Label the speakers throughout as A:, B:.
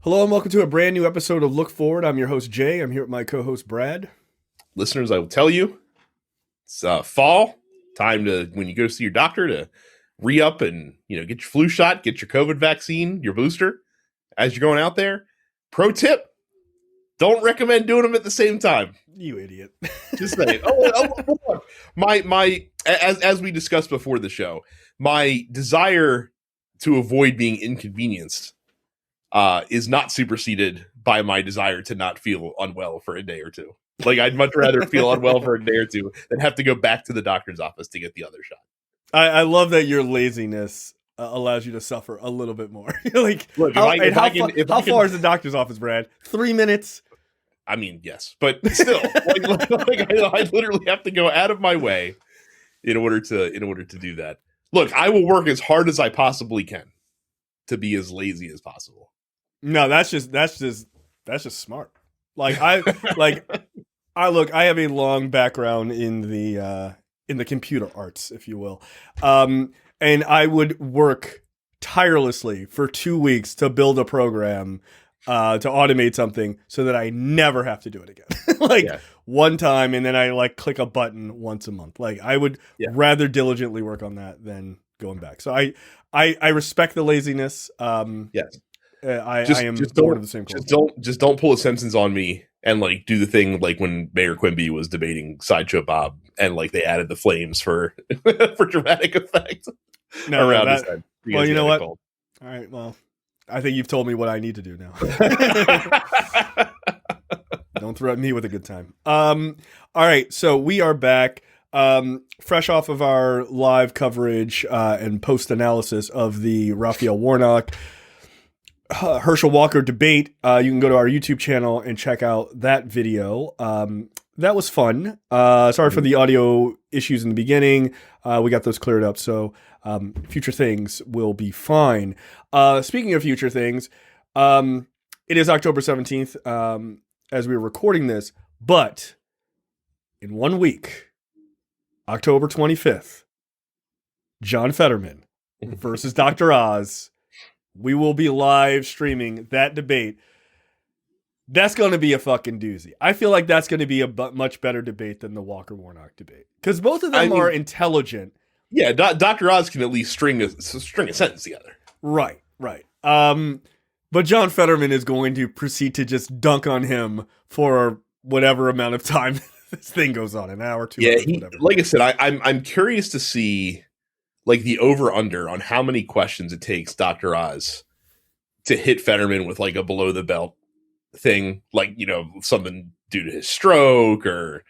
A: Hello and welcome to a brand new episode of Look Forward. I'm your host, Jay. I'm here with my co-host, Brad.
B: Listeners, I will tell you, it's fall time to, when you go see your doctor, to re-up and, get your flu shot, get your COVID vaccine, your booster as you're going out there. Pro tip, don't recommend doing them at the same time.
A: You idiot.
B: Just saying. As we discussed before the show, my desire to avoid being inconvenienced is not superseded by my desire to not feel unwell for a day or two. Like, I'd much rather feel unwell for a day or two than have to go back to the doctor's office to get the other shot.
A: I love that your laziness allows you to suffer a little bit more. Like,
B: look,
A: how far is the doctor's office, Brad? 3 minutes?
B: I mean, yes, but still, I literally have to go out of my way in order to do that. Look, I will work as hard as I possibly can to be as lazy as possible.
A: No, that's just smart. I have a long background in the computer arts, if you will. And I would work tirelessly for 2 weeks to build a program to automate something so that I never have to do it again. One time, and then I click a button once a month. I would rather diligently work on that than going back. So I respect the laziness.
B: Yes.
A: I am bored of the same clothes.
B: Just don't pull a Simpsons on me and do the thing when Mayor Quimby was debating Sideshow Bob and they added the flames for for dramatic effect around his head.
A: Well, you know what? All right. Well, I think you've told me what I need to do now. Don't threaten me with a good time. All right. So we are back. Fresh off of our live coverage and post analysis of the Raphael Warnock Herschel Walker debate. You can go to our YouTube channel and check out that video. That was fun. Sorry for the audio issues in the beginning. We got those cleared up, so future things will be fine. Speaking of future things, it is October 17th as we were recording this, but in 1 week, October 25th, John Fetterman versus Dr. Oz. We will be live streaming that debate. That's going to be a fucking doozy. I feel like that's going to be a much better debate than the Walker-Warnock debate. Because both of them are intelligent.
B: Yeah, Dr. Oz can at least string a sentence together.
A: Right. But John Fetterman is going to proceed to just dunk on him for whatever amount of time this thing goes on, an hour, 2 hours, whatever.
B: Like I said, I'm curious to see the over-under on how many questions it takes Dr. Oz to hit Fetterman with a below-the-belt thing, something due to his stroke or,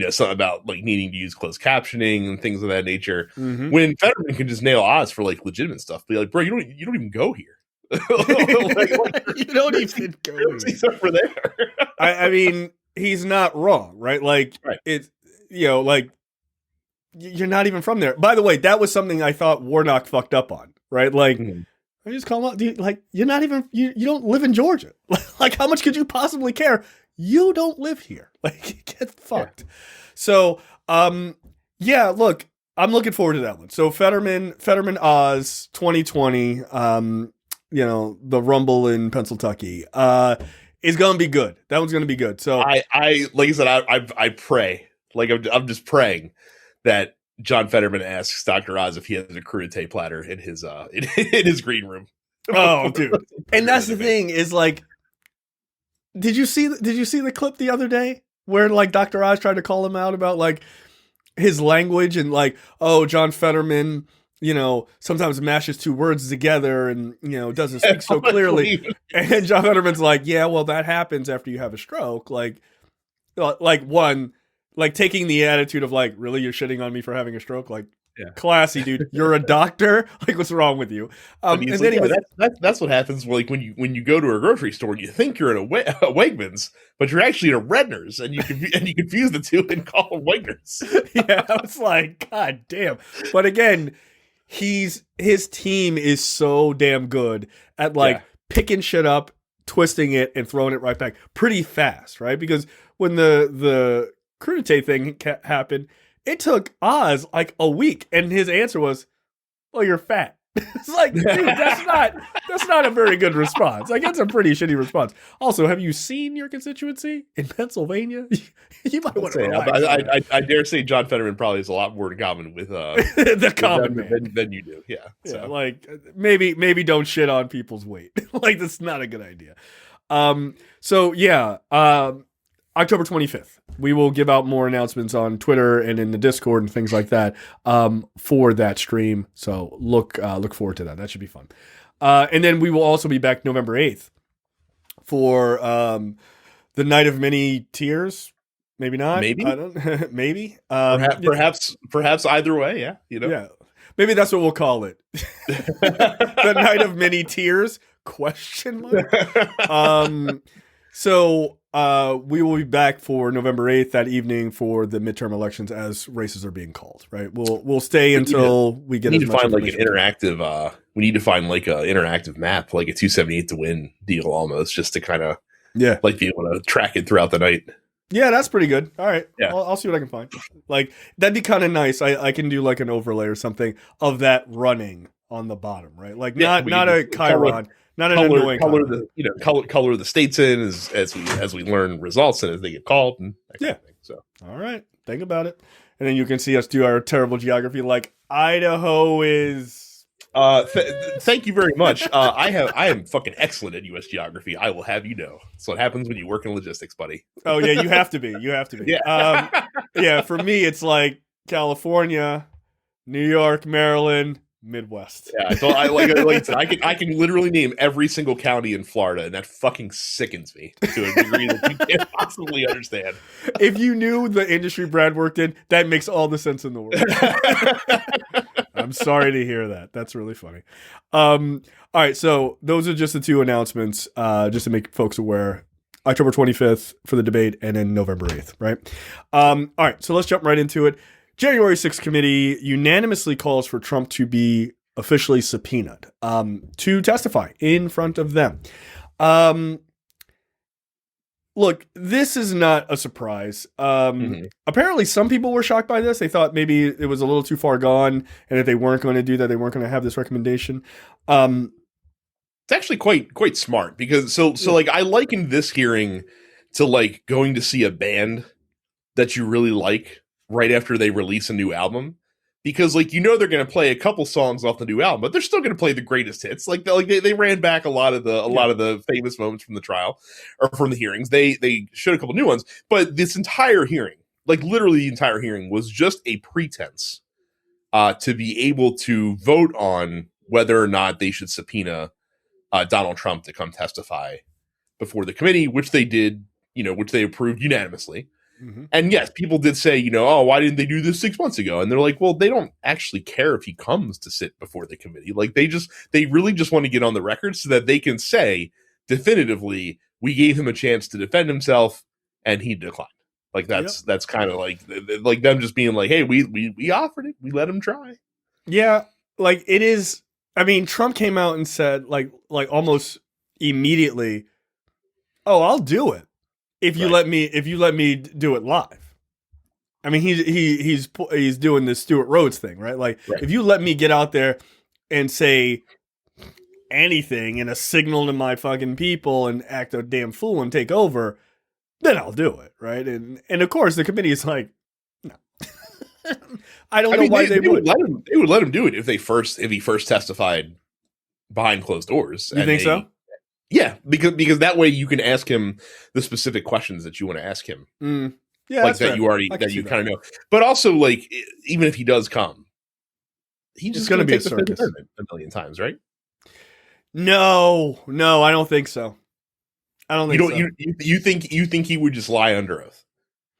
B: something about needing to use closed captioning and things of that nature. Mm-hmm. When Fetterman can just nail Oz for legitimate stuff. Be bro, you don't even go here.
A: You don't even go here.
B: He's over there.
A: I mean, he's not wrong, right?
B: Right.
A: It's, you're not even from there. By the way, that was something I thought Warnock fucked up on, right? I just call him out. You're not even, you don't live in Georgia. How much could you possibly care? You don't live here. Get fucked. Yeah. So, look, I'm looking forward to that one. So Fetterman Oz 2020, the Rumble in Pennsylvania, is going to be good. That one's going to be good. So
B: I like I said, I pray, I'm just praying that John Fetterman asks Dr. Oz if he has a crudité platter in his in his green room.
A: Oh, dude! And that's the thing is did you see the clip the other day where Dr. Oz tried to call him out about his language and John Fetterman sometimes mashes two words together and doesn't speak so clearly, and John Fetterman's yeah, well, that happens after you have a stroke. Taking the attitude of really, you're shitting on me for having a stroke? Classy, dude. You're a doctor. What's wrong with you?
B: That's what happens. When you go to a grocery store and you think you're in a Wegmans, but you're actually in a Redner's, and you confuse the two and call them Wegmans.
A: Yeah, I was God damn. But again, his team is so damn good at picking shit up, twisting it, and throwing it right back pretty fast, right? Because when the crudité thing happened, it took Oz a week, and his answer was, "Well, you're fat." It's like, dude, that's not a very good response. Like, it's a pretty shitty response. Also, have you seen your constituency in Pennsylvania? You might want to relax.
B: I dare say John Fetterman probably has a lot more in common with
A: the common man
B: than you do. Yeah. So.
A: Yeah, like maybe don't shit on people's weight. Like, that's not a good idea. So yeah, October 25th, we will give out more announcements on Twitter and in the Discord and things like that for that stream. So look forward to that. That should be fun. And then we will also be back November 8th for the Night of Many Tears. Maybe not.
B: Maybe.
A: I don't, maybe.
B: Perhaps either way. Yeah. You know.
A: Yeah. Maybe that's what we'll call it. The Night of Many Tears? Question mark. So we will be back for November 8th that evening for the midterm elections as races are being called. Right. We'll stay until we get.
B: We need to find like an interactive. We need to find like an interactive map, like a 278 to win deal, almost, just to kind of like be able to track it throughout the night.
A: Yeah, that's pretty good. All right.
B: Yeah.
A: I'll see what I can find. Like, that'd be kind of nice. I can do like an overlay or something of that running on the bottom, right? Like, not a Chiron, not an annoying
B: color color the states in as we learn results and as they get called and that kind of thing. So
A: all right, think about it, and then you can see us do our terrible geography. Like, Idaho is.
B: Thank you very much. I am fucking excellent at U.S. geography. I will have you know. That's what happens when you work in logistics, buddy.
A: Oh yeah, you have to be. Yeah. Yeah. For me, it's like California, New York, Maryland, Midwest.
B: Yeah. So I can literally name every single county in Florida, and that fucking sickens me to a degree that you can't possibly understand.
A: If you knew the industry Brad worked in, that makes all the sense in the world. I'm sorry to hear that. That's really funny. All right, so those are just the two announcements, just to make folks aware. October 25th for the debate, and then November 8th, right? All right, so let's jump right into it. January 6th committee unanimously calls for Trump to be officially subpoenaed to testify in front of them. Look, this is not a surprise. Apparently, some people were shocked by this. They thought maybe it was a little too far gone, and if they weren't going to do that, they weren't going to have this recommendation.
B: It's actually quite smart because like I likened this hearing to like going to see a band that you really like right after they release a new album. Because, like, you know, they're going to play a couple songs off the new album, but they're still going to play the greatest hits. Like they ran back a lot of the famous moments from the trial or from the hearings. They showed a couple new ones, but this entire hearing, like literally the entire hearing, was just a pretense to be able to vote on whether or not they should subpoena Donald Trump to come testify before the committee, which they did, which they approved unanimously. Mm-hmm. And yes, people did say, oh, why didn't they do this 6 months ago? And they're like, well, they don't actually care if he comes to sit before the committee. Like they really just want to get on the record so that they can say definitively, we gave him a chance to defend himself and he declined. Like that's kind of like them just being like, hey, we offered it. We let him try.
A: Yeah. Like it is. I mean, Trump came out and said like almost immediately, oh, I'll do it. If you let me do it live. I mean, he's doing this Stuart Rhodes thing, right? Like, if you let me get out there and say anything and a signal to my fucking people and act a damn fool and take over, then I'll do it, right? And of course, the committee is like, no. I don't know why they would.
B: They would let him do it if he first testified behind closed doors.
A: You think so?
B: Yeah, because that way you can ask him the specific questions that you want to ask him.
A: Yeah,
B: like that you already that you kind of know. But also, like, even if he does come, he's just going to
A: be
B: a circus a million times, right?
A: No, I don't think so. I don't think so.
B: You think he would just lie under oath?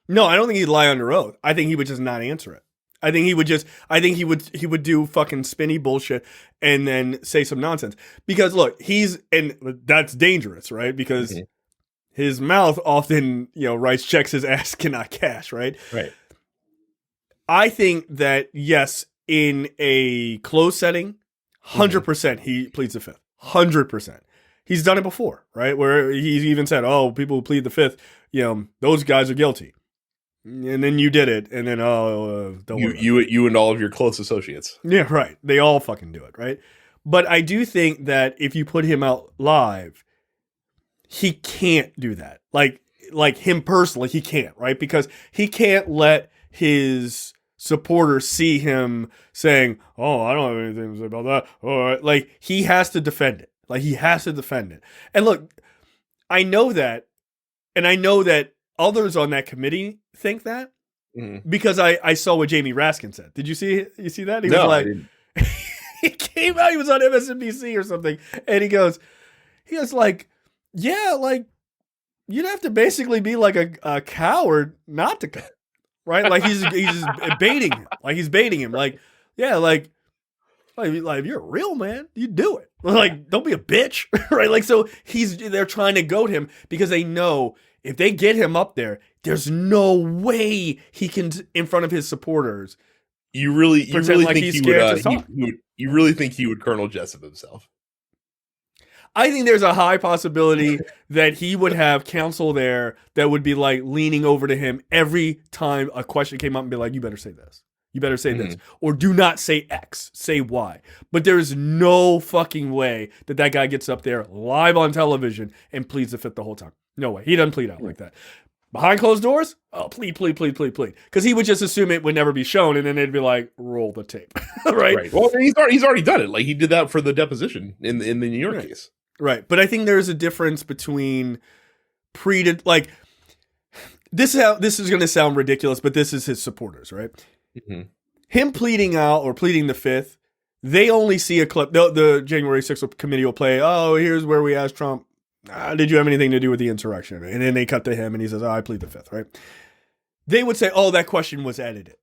A: No, I don't think he'd lie under oath. I think he would just not answer it. I think he would do fucking spinny bullshit and then say some nonsense. Because look, and that's dangerous, right? Because his mouth often, writes checks his ass cannot cash, right?
B: Right.
A: I think that yes, in a closed setting, 100% he pleads the fifth. 100%. He's done it before, right? Where he's even said, "Oh, people who plead the fifth, those guys are guilty." And then you did it, and then don't worry.
B: You and all of your close associates.
A: Yeah, right. They all fucking do it, right? But I do think that if you put him out live, he can't do that. Like him personally, he can't, right? Because he can't let his supporters see him saying, "Oh, I don't have anything to say about that." Oh, like he has to defend it. Like he has to defend it. And look, I know that, and I know that others on that committee think that because I saw what Jamie Raskin said. Did you see that? He was like, he came out. He was on MSNBC or something, and he goes like, yeah, like you'd have to basically be like a coward not to cut, right? Like he's baiting him. Like he's baiting him. Like, yeah, like if you're a real man, you do it. Like, don't be a bitch, right? Like, so they're trying to goad him because they know if they get him up there, there's no way he can, in front of his supporters.
B: You really think you really think he would Colonel Jessup himself?
A: I think there's a high possibility that he would have counsel there that would be like leaning over to him every time a question came up and be like, you better say this. You better say this. Or do not say X, say Y. But there's no fucking way that guy gets up there live on television and pleads the fifth the whole time. No way. He doesn't plead out like that. Behind closed doors? Oh, plead. Because he would just assume it would never be shown, and then they'd be like, roll the tape. Right?
B: Well, he's already done it. Like, he did that for the deposition in the New York case.
A: Right. But I think there's a difference between like, this is going to sound ridiculous, but this is his supporters, right? Mm-hmm. Him pleading out or pleading the fifth, they only see a clip. The January 6th committee will play, oh, here's where we asked Trump, did you have anything to do with the insurrection? And then they cut to him and he says, oh, I plead the fifth, right? They would say, oh, that question was edited.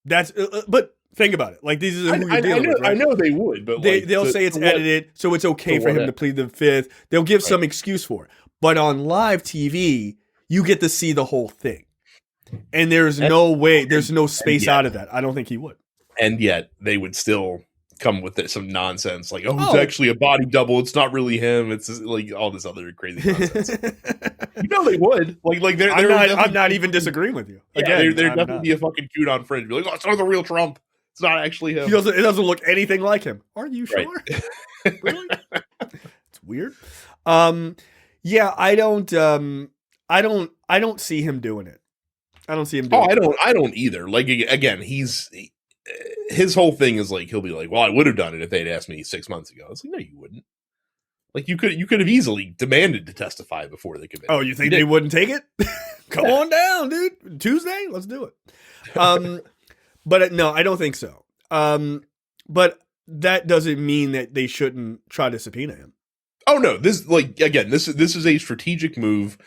A: That's, but think about it. Like, these are who you're dealing with, right?
B: I know they would, but
A: they'll say it's edited, so it's okay for him to plead the fifth. They'll give some excuse for it. But on live TV, you get to see the whole thing. And there's no way, there's no space out of that. I don't think he would.
B: And yet, they would still come with some nonsense like, it's actually a body double. It's not really him. It's just, like all this other crazy nonsense. They would.
A: I'm not even disagreeing with you.
B: Again, there'd definitely be a fucking QAnon fringe. Be like, oh, it's not the real Trump. It's not actually him.
A: It doesn't look anything like him. Are you sure? Right. Really? It's weird. Yeah, I don't see him doing it. I don't see him doing it.
B: I don't either. Like, again, his whole thing is like, he'll be like, well, I would have done it if they'd asked me 6 months ago. It's like, no, you wouldn't. Like, you could have easily demanded to testify before the committee.
A: Oh, you think they wouldn't take it? Come on down, dude. Tuesday, let's do it. But no, I don't think so. But that doesn't mean that they shouldn't try to subpoena him.
B: Oh no, this is a strategic move.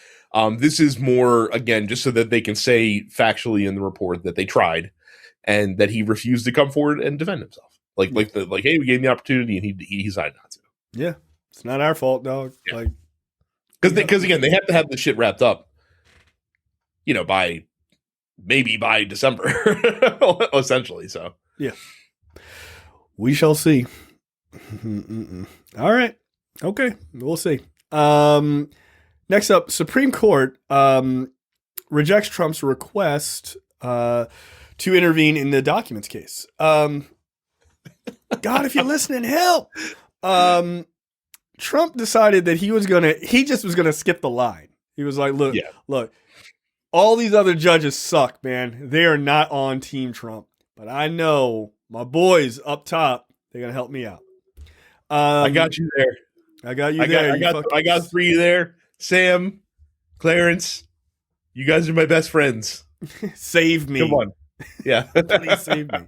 B: This is more, again, just so that they can say factually in the report that they tried and that he refused to come forward and defend himself. Like, hey, we gave him the opportunity and he decided not to.
A: Yeah. It's not our fault, dog. Yeah. Like,
B: because again, they have to have the shit wrapped up, by December, essentially. So
A: yeah, we shall see. All right. Okay. We'll see. Next up, Supreme Court rejects Trump's request to intervene in the documents case. God, if you're listening, help. Trump decided that he just was gonna skip the line. He was like, look, all these other judges suck, man. They are not on Team Trump. But I know my boys up top, they're gonna help me out.
B: I got you there.
A: I got you there.
B: I got three there. Sam, Clarence, you guys are my best friends.
A: Save me.
B: Come on. Yeah.
A: Please save me.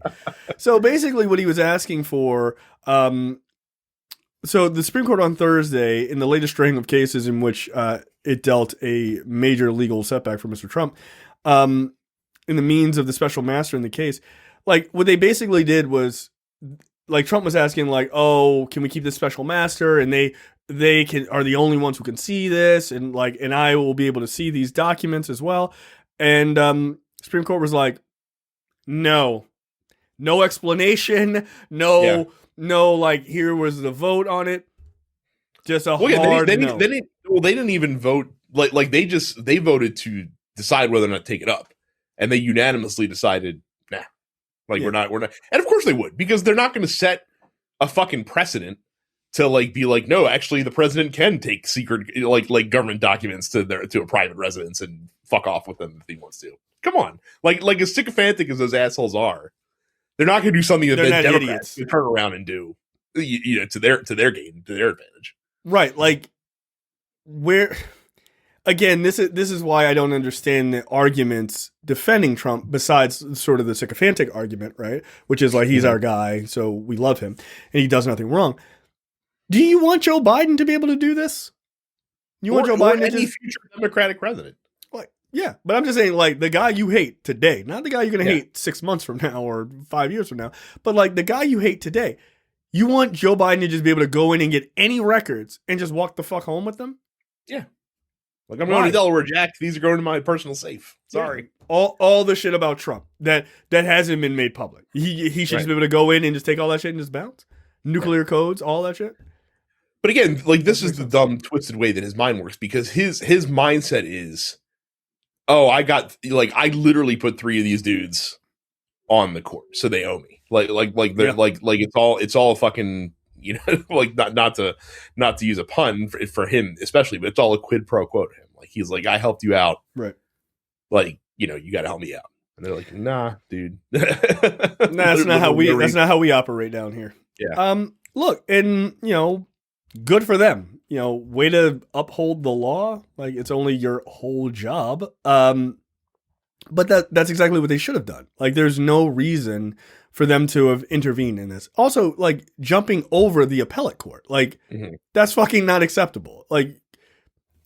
A: So basically what he was asking for, so the Supreme Court on Thursday, in the latest string of cases in which it dealt a major legal setback for Mr. Trump, in the means of the special master in the case, like what they basically did was, like Trump was asking, like, oh, can we keep this special master? And they are the only ones who can see this, and I will be able to see these documents as well. And Supreme Court was like, no explanation, no, like here was the vote on it, just a hard no.
B: They didn't even vote. Like they voted to decide whether or not to take it up, and they unanimously decided, nah, we're not. And of course they would, because they're not going to set a fucking precedent to like be like, no, actually the president can take secret like government documents to a private residence and fuck off with them if he wants to. Come on. Like as sycophantic as those assholes are, they're not going to do something that Democrats can turn around and do, to their gain, to their advantage.
A: Right. Like, where, again, this is why I don't understand the arguments defending Trump besides sort of the sycophantic argument, right? Which is like, he's our guy, so we love him, and he does nothing wrong. Do you want Joe Biden to be able to do this? You want Joe Biden to
B: any future Democratic president?
A: Like, yeah, but I'm just saying, like, the guy you hate today, not the guy you're going to hate 6 months from now or 5 years from now, but like the guy you hate today. You want Joe Biden to just be able to go in and get any records and just walk the fuck home with them?
B: Yeah. Like, I'm going to Delaware, Jack. These are going to my personal safe. Sorry.
A: Yeah. All the shit about Trump that hasn't been made public. He should just be able to go in and just take all that shit and just bounce. Nuclear codes, all that shit.
B: But again, like, this is the dumb, twisted way that his mind works, because his mindset is, oh, I literally put 3 of these dudes on the court, so they owe me. Like they're like it's all fucking, like not to use a pun for him especially, but it's all a quid pro quo to him. Like, he's like, I helped you out,
A: right?
B: Like, you got to help me out, and they're like, nah, dude.
A: That's not how we operate down here.
B: Yeah.
A: Look, and good for them. Way to uphold the law. Like, it's only your whole job. But that's exactly what they should have done. Like, there's no reason for them to have intervened in this. Also, like, jumping over the appellate court. Like, that's fucking not acceptable. Like,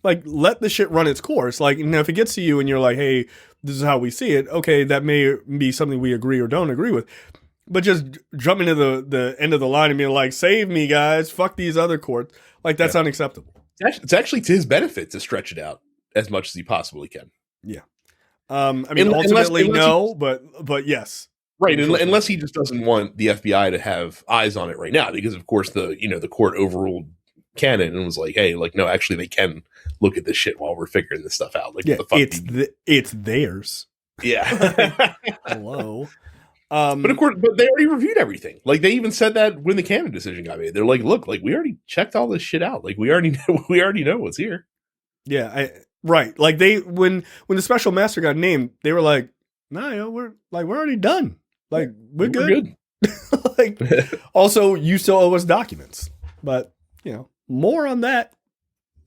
A: let the shit run its course. Like, if it gets to you and you're like, hey, this is how we see it. Okay, that may be something we agree or don't agree with. But just jumping to the end of the line and being like, save me, guys. Fuck these other courts. Like, that's unacceptable.
B: It's actually to his benefit to stretch it out as much as he possibly can.
A: Yeah. I mean, ultimately, no, but yes.
B: Right, unless he just doesn't want the FBI to have eyes on it right now, because of course the court overruled Cannon and was like, hey, like, no, actually they can look at this shit while we're figuring this stuff out. Like,
A: yeah,
B: what the fuck
A: it's theirs.
B: Yeah.
A: Hello.
B: But of course, they already reviewed everything. Like, they even said that when the Cannon decision got made, they're like, look, like, we already checked all this shit out. Like, we already know what's here.
A: Yeah, right. Like, when the special master got named, they were like, "No, we're already done. Like, we're good." Like, also, you still owe us documents, but more on that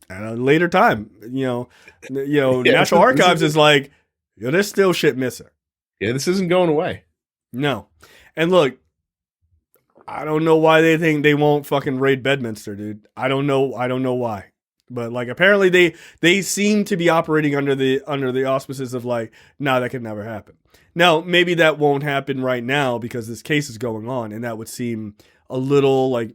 A: at a later time. National Archives is like, there's still shit missing.
B: Yeah, this isn't going away.
A: No, and look, I don't know why they think they won't fucking raid Bedminster, dude. I don't know why. But like, apparently they seem to be operating under the auspices of like, nah, that could never happen. Now, maybe that won't happen right now because this case is going on, and that would seem a little like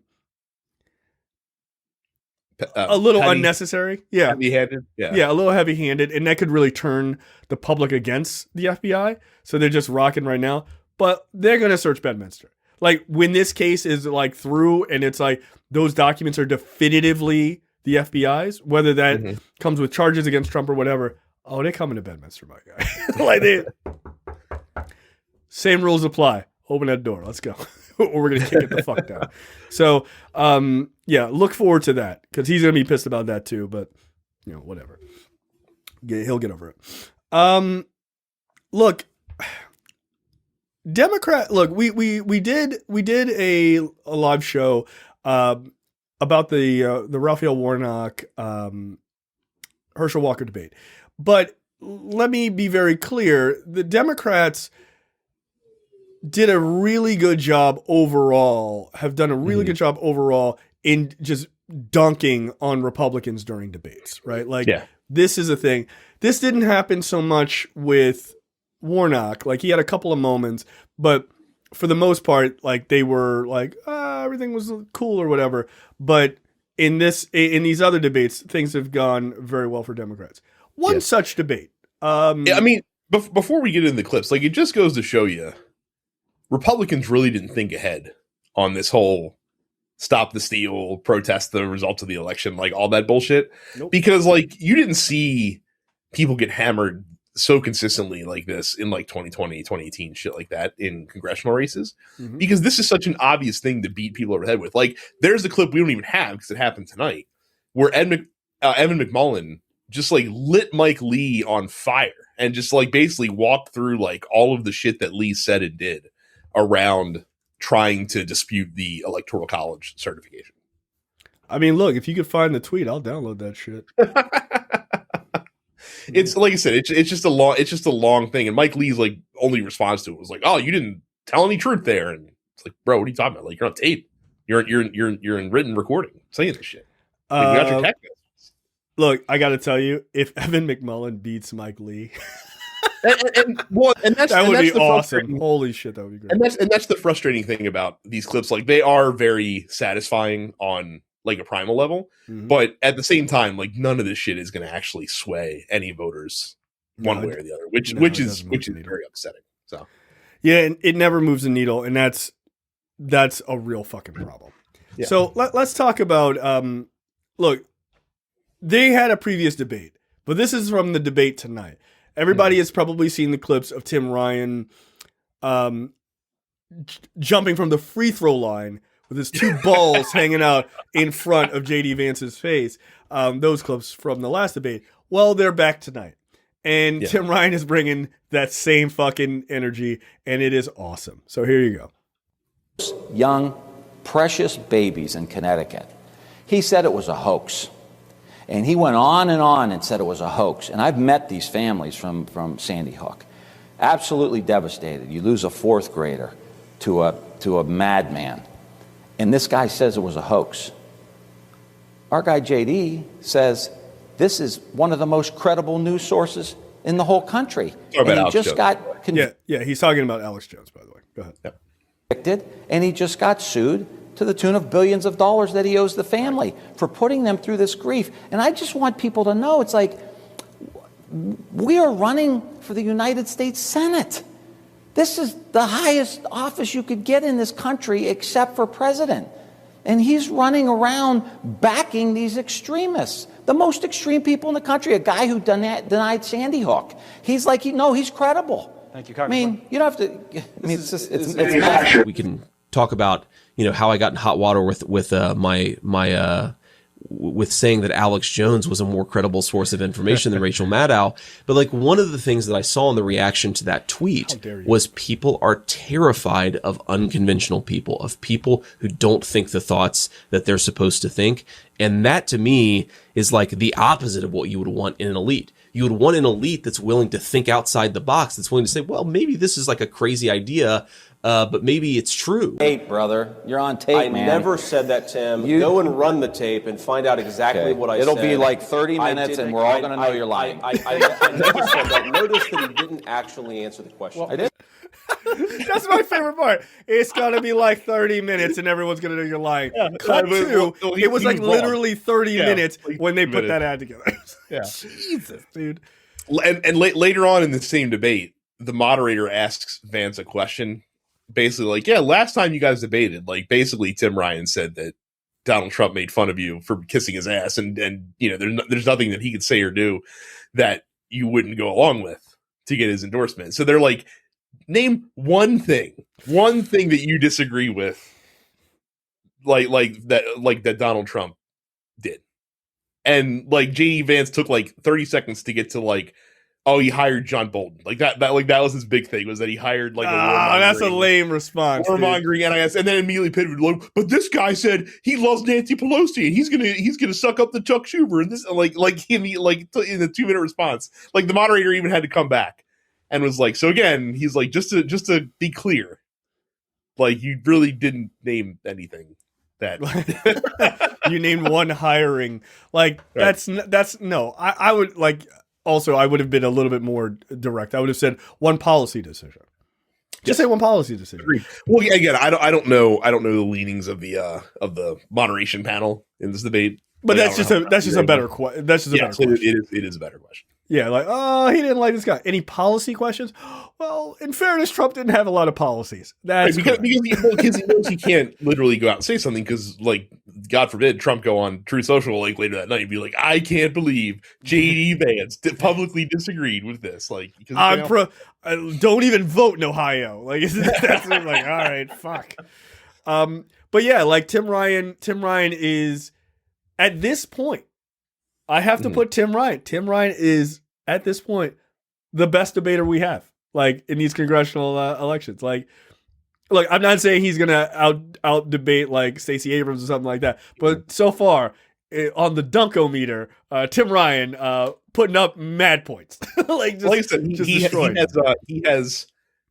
A: unnecessary. Yeah,
B: heavy-handed.
A: Yeah, a little heavy-handed, and that could really turn the public against the FBI. So they're just rocking right now, but they're gonna search Bedminster. Like, when this case is like through, and it's like those documents are definitively the FBI's, whether that comes with charges against Trump or whatever. Oh, they're coming to Bedminster, my guy. Like, same rules apply. Open that door. Let's go. Or we're going to kick it the fuck down. So, look forward to that, because he's going to be pissed about that too, but whatever. He'll get over it. Look, Democrat, look, we did a live show, about the Raphael Warnock, Herschel Walker debate. But let me be very clear. The Democrats did a really good job overall, have done a really good job overall in just dunking on Republicans during debates, right? Like, this is a thing. This didn't happen so much with Warnock. Like, he had a couple of moments, but for the most part, like, they were like, everything was cool or whatever. But in these other debates, things have gone very well for Democrats. One such debate.
B: I mean, before we get into the clips, like, it just goes to show you, Republicans really didn't think ahead on this whole stop the steal, protest the results of the election, like all that bullshit. Nope. Because, like, you didn't see people get hammered so consistently like this in like 2020, 2018, shit like that in congressional races,
A: Mhm.
B: because this is such an obvious thing to beat people over the head with. Like, there's a clip we don't even have because it happened tonight where Evan McMullen just like lit Mike Lee on fire and just like basically walked through like all of the shit that Lee said and did around trying to dispute the Electoral College certification.
A: I mean, look, if you could find the tweet, I'll download that shit.
B: It's like I said, it's just a long thing. And Mike Lee's like only response to it was like, "Oh, you didn't tell any truth there." And it's like, bro, what are you talking about? Like, you're on tape. You're in written recording saying this shit. Like, you got your text messages.
A: Look, I got to tell you, if Evan McMullen beats Mike Lee,
B: and that's
A: that would be
B: the
A: awesome. Holy shit, that would be great.
B: And that's the frustrating thing about these clips. Like, they are very satisfying on like a primal level, but at the same time, like, none of this shit is going to actually sway any voters one way or the other, which is very upsetting. So
A: yeah, and it never moves the needle, and that's a real fucking problem. Yeah. So let's talk about look, they had a previous debate, but this is from the debate tonight. Everybody has probably seen the clips of Tim Ryan jumping from the free throw line with his two balls hanging out in front of J.D. Vance's face. Those clips from the last debate. Well, they're back tonight. And Tim Ryan is bringing that same fucking energy, and it is awesome. So here you go.
C: Young, precious babies in Connecticut. He said it was a hoax. And he went on and said it was a hoax. And I've met these families from Sandy Hook. Absolutely devastated. You lose a fourth grader to a madman. And this guy says it was a hoax. Our guy JD says this is one of the most credible news sources in the whole country. And he just got
A: yeah, he's talking about Alex Jones, by the way. Go ahead.
C: Convicted, and he just got sued to the tune of billions of dollars that he owes the family for putting them through this grief. And I just want people to know, it's like, we are running for the United States Senate. This is the highest office you could get in this country except for president. And he's running around backing these extremists, the most extreme people in the country, a guy who denied Sandy Hook. He's like, he's credible.
D: Thank you, Congressman.
C: I mean, you don't have to, I mean, it's
E: we can talk about, how I got in hot water with saying that Alex Jones was a more credible source of information than Rachel Maddow. But like, one of the things that I saw in the reaction to that tweet was people are terrified of unconventional people, of people who don't think the thoughts that they're supposed to think. And that to me is like the opposite of what you would want in an elite. You would want an elite that's willing to think outside the box, that's willing to say, well, maybe this is like a crazy idea, but maybe it's true.
C: Tape, brother. You're on tape, man.
D: I never said that, Tim. Go and run the tape and find out exactly what I said.
C: It'll be like 30 minutes, and we're all going to know you're lying.
D: I never said that. Notice that he didn't actually answer the question.
C: I did.
A: That's my favorite part. It's gonna be like 30 minutes, and everyone's gonna know you're lying. Cut to it was like literally 30 minutes when they put that ad together.
B: Yeah,
A: Jesus, dude.
B: And later on in the same debate, the moderator asks Vance a question, basically like, "Yeah, last time you guys debated, like, basically Tim Ryan said that Donald Trump made fun of you for kissing his ass, and there's nothing that he could say or do that you wouldn't go along with to get his endorsement." So they're like, name one thing that you disagree with, like that Donald Trump did. And like JD Vance took like 30 seconds to get to like, oh, he hired John Bolton. Like that was his big thing, was that he hired like
A: that's a lame response.
B: Warmongering NIS, and then immediately pivoted like, but this guy said he loves Nancy Pelosi and he's gonna suck up the Chuck Schumer, and this in the 2-minute response. Like, the moderator even had to come back and was like, so again, he's like, just to be clear, like, you really didn't name anything that
A: you named one hiring. Like, right. that's no. I would like, also I would have been a little bit more direct. I would have said one policy decision. Just say one policy decision.
B: Agreed. Well, yeah, again, I don't know the leanings of the moderation panel in this debate.
A: But that's just a better question. That's just a better question.
B: It is a better question.
A: Yeah, like, oh, he didn't like this guy. Any policy questions? Well, in fairness, Trump didn't have a lot of policies. That's
B: because he knows he can't literally go out and say something because, like, God forbid, Trump go on True Social like later that night and be like, "I can't believe J.D. Vance publicly disagreed with this." Like,
A: don't even vote in Ohio. Like, that's like, all right, fuck. But yeah, like Tim Ryan is at this point. I have to put Tim Ryan. Tim Ryan is at this point the best debater we have, like in these congressional elections. Like, look, I'm not saying he's gonna out debate like Stacey Abrams or something like that, but so far on the Dunkometer, Tim Ryan putting up mad points. Like
B: I said,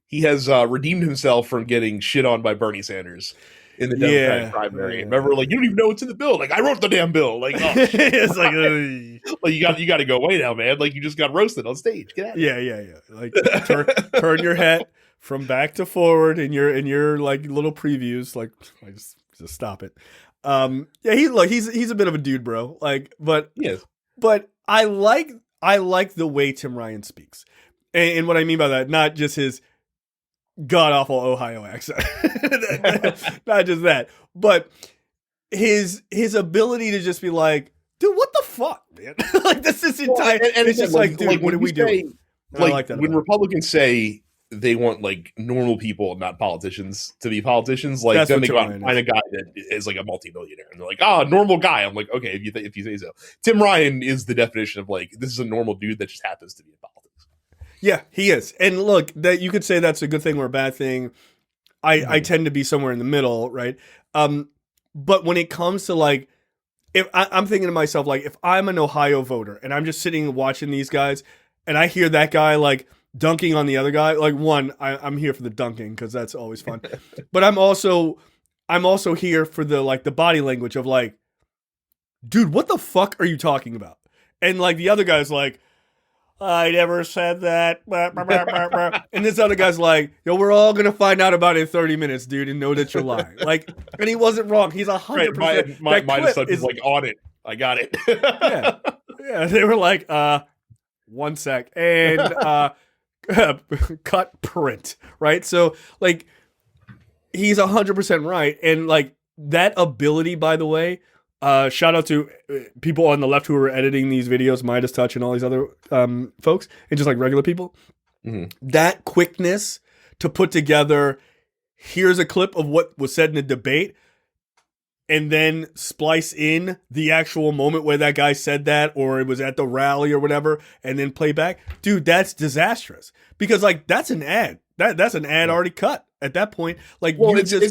B: he has redeemed himself from getting shit on by Bernie Sanders in the Democratic primary. Remember, like, you don't even know what's in the bill. Like, I wrote the damn bill. Like, oh, it's like, like you got to go away now, man. Like, you just got roasted on stage. Get out.
A: Yeah. Like, turn your head from back to forward in your like little previews. Like, I just stop it. Yeah, he's a bit of a dude, bro. Like, but I like the way Tim Ryan speaks, and what I mean by that, not just his god awful Ohio accent, not just that, but his ability to just be like, dude, what the fuck, man? Like, this is entire. And it's just like, dude, what are we doing?
B: Like when Republicans say they want like normal people, not politicians, to be politicians, like that's then they go out and find a guy that is like a multimillionaire, and they're like, normal guy. I'm like, okay, if you say so. Tim Ryan is the definition of like, this is a normal dude that just happens to be in politics.
A: Yeah, he is. And look, that you could say that's a good thing or a bad thing. I tend to be somewhere in the middle, right? But when it comes to like, if I'm thinking to myself, like, if I'm an Ohio voter and I'm just sitting watching these guys and I hear that guy like dunking on the other guy, like, one, I'm here for the dunking because that's always fun. But I'm also here for the like the body language of like, dude, what the fuck are you talking about? And like the other guy's like, I never said that. And this other guy's like, yo, we're all going to find out about it in 30 minutes, dude, and know that you're lying. Like, and he wasn't wrong. He's 100%.
B: My assumption is like, on it. I got it.
A: Yeah. They were like, 1 sec. And cut print. Right? So, like, he's 100% right. And, like, that ability, by the way, shout out to people on the left who are editing these videos, Midas Touch and all these other folks, and just like regular people. Mm-hmm. That quickness to put together, here's a clip of what was said in the debate, and then splice in the actual moment where that guy said that, or it was at the rally or whatever, and then play back. Dude, that's disastrous. Because like that's an ad. That's an ad already cut. At that point, like, well,
B: it's as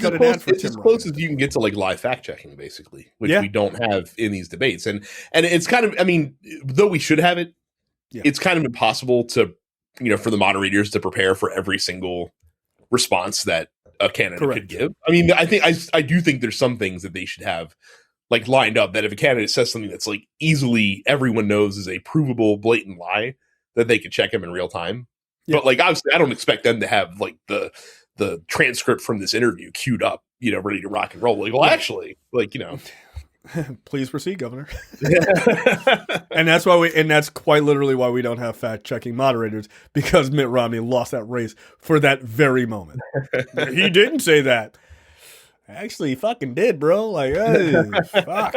B: close as you can get to like live fact checking, basically, which we don't have in these debates, and it's kind of, I mean, though we should have it, it's kind of impossible to, for the moderators to prepare for every single response that a candidate could give. I mean, I do think there's some things that they should have like lined up that if a candidate says something that's like easily everyone knows is a provable blatant lie, that they could check him in real time. Yeah. But like, obviously, I don't expect them to have like the transcript from this interview queued up, ready to rock and roll. Like, well, actually, like,
A: please proceed, Governor. And that's that's quite literally why we don't have fact checking moderators, because Mitt Romney lost that race for that very moment. He didn't say that. Actually, he fucking did, bro. Like, hey, fuck.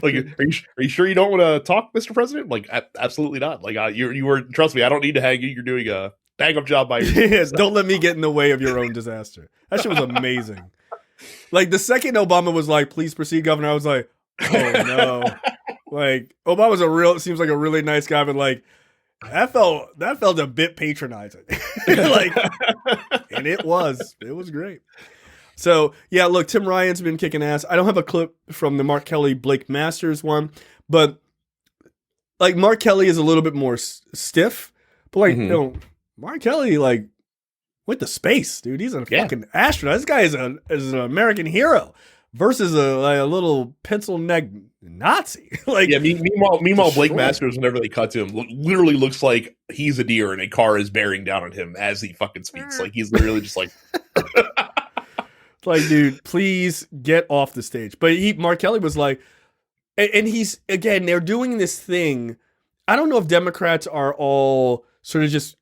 B: Like, are you sure you don't want to talk, Mr. President? Like, absolutely not. Like, you were, trust me, I don't need to hang you. You're doing a bang up job by yourself.
A: Yes, don't let me get in the way of your own disaster. That shit was amazing. Like, the second Obama was like, please proceed, Governor, I was like, oh no. Like, Obama's seems like a really nice guy, but like, that felt a bit patronizing. Like, and it was great. So, yeah, look, Tim Ryan's been kicking ass. I don't have a clip from the Mark Kelly, Blake Masters one, but like Mark Kelly is a little bit more stiff, but like, Mark Kelly, like, went to space, dude. He's a fucking astronaut. This guy is an American hero versus a little pencil neck Nazi. Like,
B: yeah. Meanwhile, Blake Masters, whenever they cut to him, literally looks like he's a deer and a car is bearing down on him as he fucking speaks. Like, he's literally just like,
A: like, dude, please get off the stage. But Mark Kelly was like, and he's, again, they're doing this thing I don't know if Democrats are all sort of just,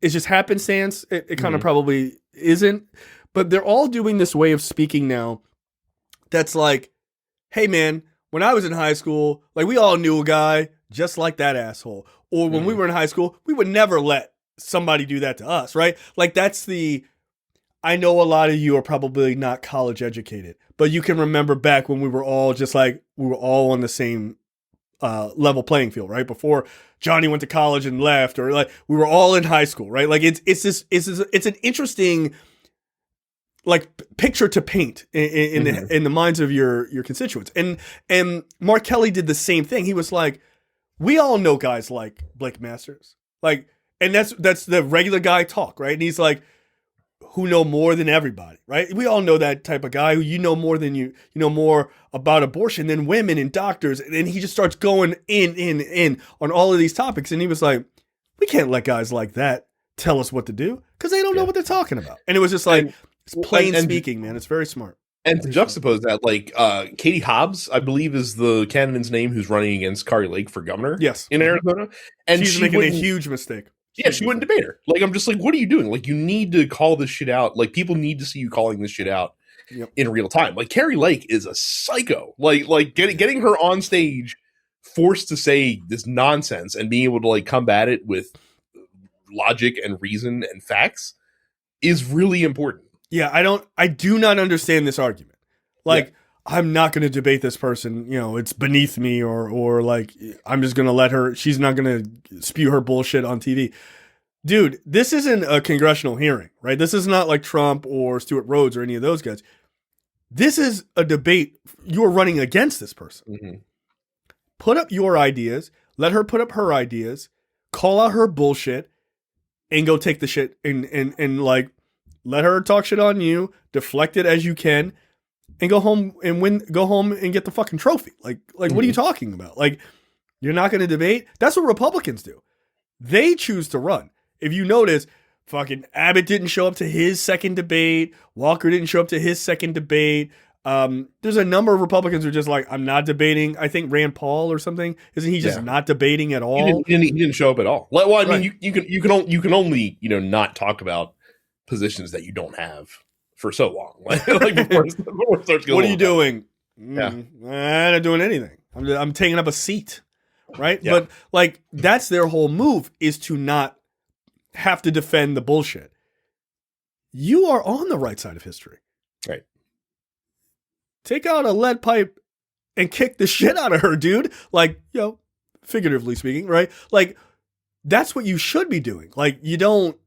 A: it's just happenstance. It kind of probably isn't, but they're all doing this way of speaking now that's like, hey man, when I was in high school, like we all knew a guy just like that asshole. Or when we were in high school, we would never let somebody do that to us, right? Like that's I know a lot of you are probably not college educated, but you can remember back when we were all just like, we were all on the same level playing field, right? Before Johnny went to college and left, or like we were all in high school, right? Like it's an interesting like picture to paint in the minds of your constituents. And Mark Kelly did the same thing. He was like, we all know guys like Blake Masters, like, and that's the regular guy talk, right? And he's like, who know more than everybody, right? We all know that type of guy who you know more than you know more about abortion than women and doctors. And he just starts going in on all of these topics. And he was like, we can't let guys like that tell us what to do because they don't know what they're talking about. And it was just like, it's plain speaking, man. It's very smart.
B: And to juxtapose that, like Katie Hobbs, I believe is the candidate's name who's running against Kari Lake for governor in Arizona. And
A: she's making a huge mistake.
B: Yeah, she wouldn't debate her. Like, I'm just like, what are you doing? Like, you need to call this shit out. Like, people need to see you calling this shit out in real time. Like, Kari Lake is a psycho. Like getting her on stage, forced to say this nonsense and being able to like combat it with logic and reason and facts is really important.
A: Yeah, I do not understand this argument. Like, I'm not going to debate this person. You know, it's beneath me, or like, I'm just going to let her, she's not going to spew her bullshit on TV. Dude, this isn't a congressional hearing, right? This is not like Trump or Stuart Rhodes or any of those guys. This is a debate. You're running against this person. Put up your ideas, let her put up her ideas, call out her bullshit, and go take the shit and like, let her talk shit on you, deflect it as you can, and go home and get the fucking trophy. Like what are you talking about? Like, you're not going to debate? That's what Republicans do. They choose to run. If you notice, fucking Abbott didn't show up to his second debate. Walker didn't show up to his second debate. There's a number of Republicans who are just like, I'm not debating. I think Rand Paul or something. Isn't he just not debating at all?
B: He didn't show up at all. Well, I mean, you can only not talk about positions that you don't have for so long. Like before it starts going.
A: What are you doing? I'm not doing anything. I'm taking up a seat, right? Yeah. But like, that's their whole move, is to not have to defend the bullshit. You are on the right side of history.
B: Right.
A: Take out a lead pipe and kick the shit out of her, dude. Like, figuratively speaking, right? Like, that's what you should be doing. Like, you don't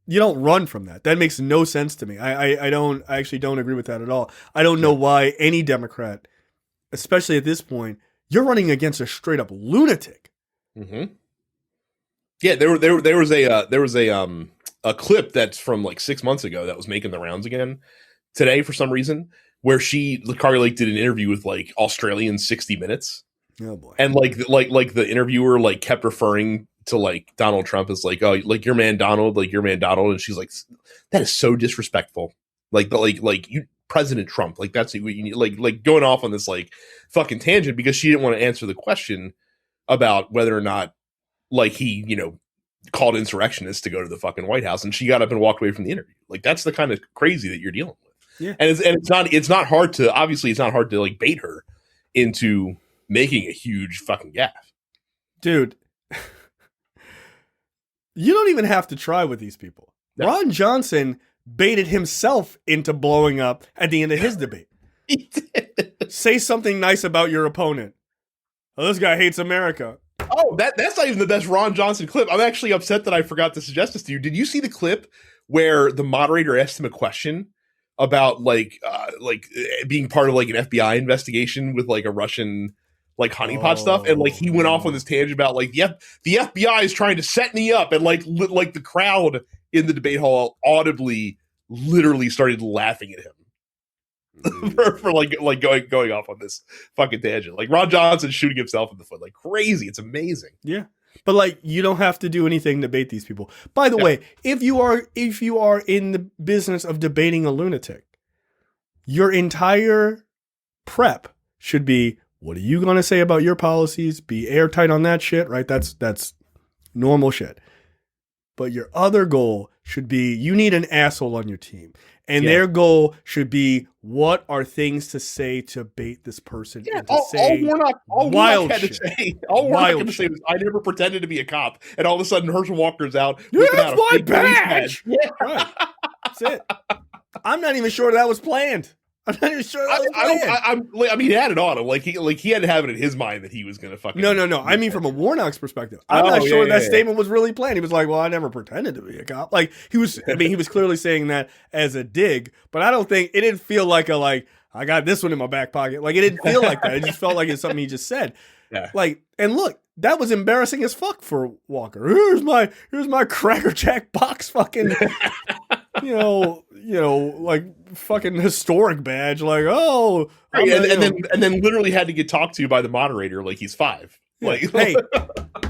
A: run from that. That makes no sense to me. I actually don't agree with that at all. I don't know why any Democrat, especially at this point, you're running against a straight up lunatic.
B: Mm-hmm. Yeah, there was a clip that's from like 6 months ago that was making the rounds again today for some reason, where Kari Lake did an interview with like Australian 60 Minutes.
A: Oh boy.
B: And like the interviewer like kept referring to like Donald Trump as like, oh, like your man Donald, and she's like, that is so disrespectful. Like you, President Trump, like that's what you need, like going off on this like fucking tangent because she didn't want to answer the question about whether or not like he, called insurrectionists to go to the fucking White House, and she got up and walked away from the interview. Like that's the kind of crazy that you're dealing with.
A: Yeah.
B: And it's not hard to like bait her into making a huge fucking gaffe.
A: Dude. You don't even have to try with these people. No. Ron Johnson baited himself into blowing up at the end of his debate.
B: He did.
A: Say something nice about your opponent. Oh, this guy hates America.
B: Oh, that's not even the best Ron Johnson clip. I'm actually upset that I forgot to suggest this to you. Did you see the clip where the moderator asked him a question about like being part of like an FBI investigation with like a Russian like honeypot stuff, and like he went off on this tangent about like the FBI is trying to set me up, and like the crowd in the debate hall audibly literally started laughing at him for going off on this fucking tangent. Like Ron Johnson shooting himself in the foot like crazy. It's amazing.
A: Yeah. But like, you don't have to do anything to debate these people. By the way, if you are in the business of debating a lunatic, your entire prep should be, What are you going to say about your policies? Be airtight on that shit, right? That's normal shit. But your other goal should be you need an asshole on your team. And their goal should be, what are things to say to bait this person into saying
B: Warnock had to say, was, I never pretended to be a cop. And all of a sudden, Herschel Walker's out.
A: Here's my badge. Yeah. Right. That's it. I'm not even sure that was planned. I'm not even sure that was planned.
B: I mean, he had it on him. He had to have it in his mind that he was going to fucking.
A: No. I mean, from a Warnock's perspective, I'm not sure that statement was really planned. He was like, "Well, I never pretended to be a cop." Like he was. I mean, he was clearly saying that as a dig, but I don't think it didn't feel like I got this one in my back pocket. Like it didn't feel like that. It just felt like it's something he just said.
B: Yeah.
A: Like, and look, that was embarrassing as fuck for Walker. Here's my Cracker Jack box fucking. Like fucking historic badge, like, oh,
B: and then literally had to get talked to by the moderator like he's 5. Like,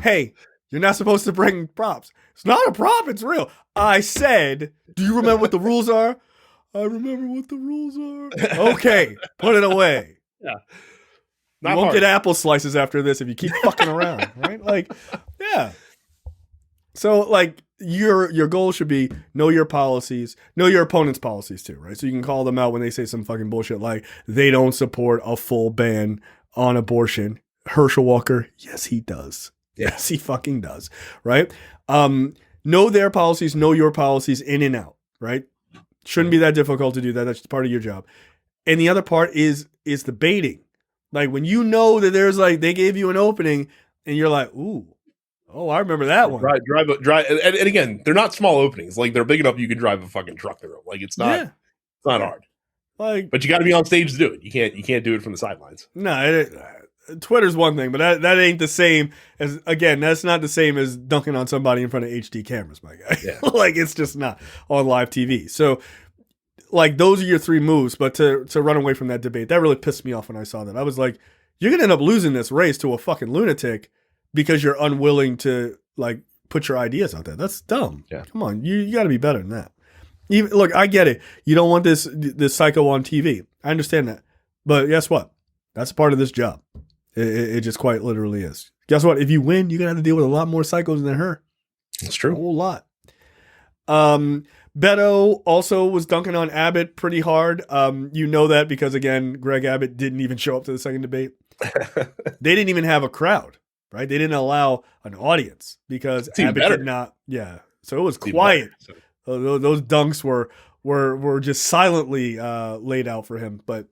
A: hey, you're not supposed to bring props. It's not a prop, it's real. I said, do you remember what the rules are? I remember what the rules are. Okay, put it away.
B: Yeah.
A: You won't get apple slices after this if you keep fucking around, right? Like, yeah. So, like, your goal should be know your policies, know your opponent's policies too, right? So you can call them out when they say some fucking bullshit like they don't support a full ban on abortion. Herschel Walker, yes, he does.
B: Yeah.
A: Yes, he fucking does, right? Know their policies, know your policies in and out, right? Shouldn't be that difficult to do that. That's just part of your job. And the other part is the baiting. Like when you know that there's like they gave you an opening and you're like, ooh. Oh, I remember that one.
B: Drive, and again, they're not small openings. Like they're big enough you can drive a fucking truck through them. Like it's not hard. Like, but you got to be on stage to do it. You can't do it from the sidelines.
A: No, Twitter's one thing, but that ain't the same as. Again, that's not the same as dunking on somebody in front of HD cameras, my guy.
B: Yeah.
A: Like it's just not on live TV. So, like those are your 3 moves. But to run away from that debate, that really pissed me off when I saw that. I was like, you're gonna end up losing this race to a fucking lunatic. Because you're unwilling to like put your ideas out there. That's dumb.
B: Yeah.
A: Come on, you got to be better than that. Look, I get it. You don't want this psycho on TV. I understand that. But guess what? That's a part of this job. It just quite literally is. Guess what? If you win, you're gonna have to deal with a lot more psychos than her.
B: That's true.
A: A whole lot. Beto also was dunking on Abbott pretty hard. You know that because again, Greg Abbott didn't even show up to the second debate. They didn't even have a crowd. Right, they didn't allow an audience because Abbott did not. Yeah, so it was quiet. Those dunks were just silently laid out for him. But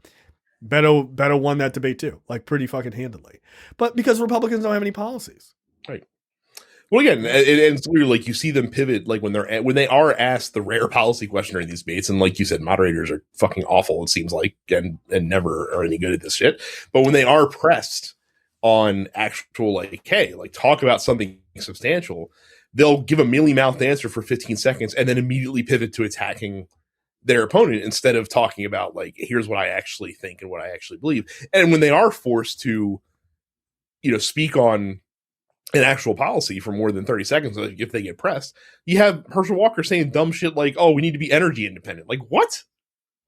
A: Beto won that debate too, like pretty fucking handily. But because Republicans don't have any policies,
B: right? Well, again, and it's weird. Like you see them pivot, like when they are asked the rare policy question during these debates, and like you said, moderators are fucking awful. It seems like, and never are any good at this shit. But when they are pressed on actual like, hey, like talk about something substantial, they'll give a mealy-mouthed answer for 15 seconds and then immediately pivot to attacking their opponent instead of talking about like, here's what I actually think and what I actually believe. And when they are forced to, speak on an actual policy for more than 30 seconds, like if they get pressed, you have Herschel Walker saying dumb shit like, oh, we need to be energy independent. Like what?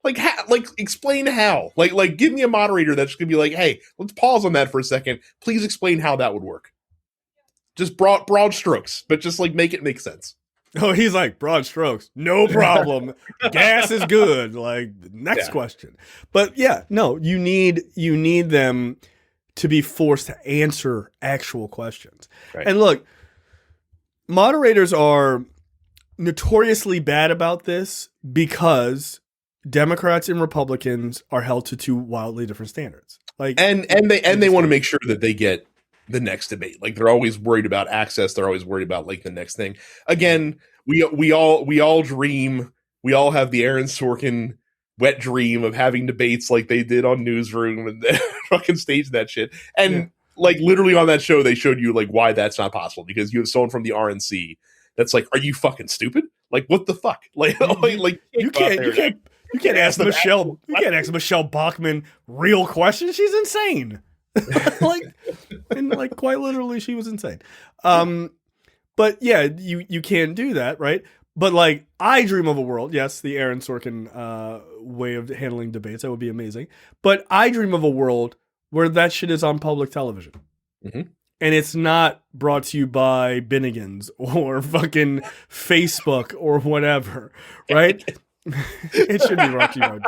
B: Like, explain how. Like, give me a moderator that's going to be like, hey, let's pause on that for a second. Please explain how that would work. Just broad strokes, but just like make it make sense.
A: Oh, he's like, broad strokes, no problem. Gas is good. Like, next question. But yeah, no, you need them to be forced to answer actual questions. Right. And look, moderators are notoriously bad about this because Democrats and Republicans are held to 2 wildly different standards. Like,
B: and they want to make sure that they get the next debate. Like they're always worried about access. They're always worried about like the next thing. Again, we all dream. We all have the Aaron Sorkin wet dream of having debates like they did on Newsroom and fucking stage that shit. And like literally on that show, they showed you like why that's not possible because you have someone from the RNC that's like, are you fucking stupid? Like what the fuck? Like
A: you can't ask Michelle Bachmann real questions. She's insane. like quite literally, she was insane. But yeah, you can do that, right? But like, I dream of a world. Yes, the Aaron Sorkin way of handling debates, that would be amazing. But I dream of a world where that shit is on public television.
B: Mhm.
A: And it's not brought to you by Binnigan's or fucking Facebook or whatever, right? It should be brought to you by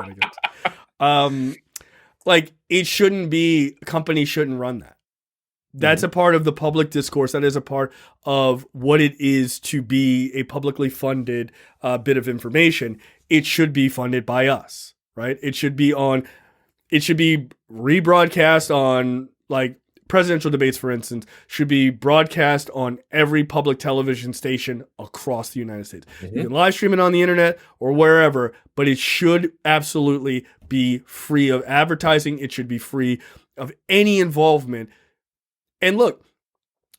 A: Binnigan's. Like, it shouldn't be, companies shouldn't run that. That's a part of the public discourse. That is a part of what it is to be a publicly funded bit of information. It should be funded by us, right? It should be rebroadcast on, like, presidential debates, for instance, should be broadcast on every public television station across the United States. You can live stream it on the internet or wherever, but it should absolutely be free of advertising. It should be free of any involvement. And look,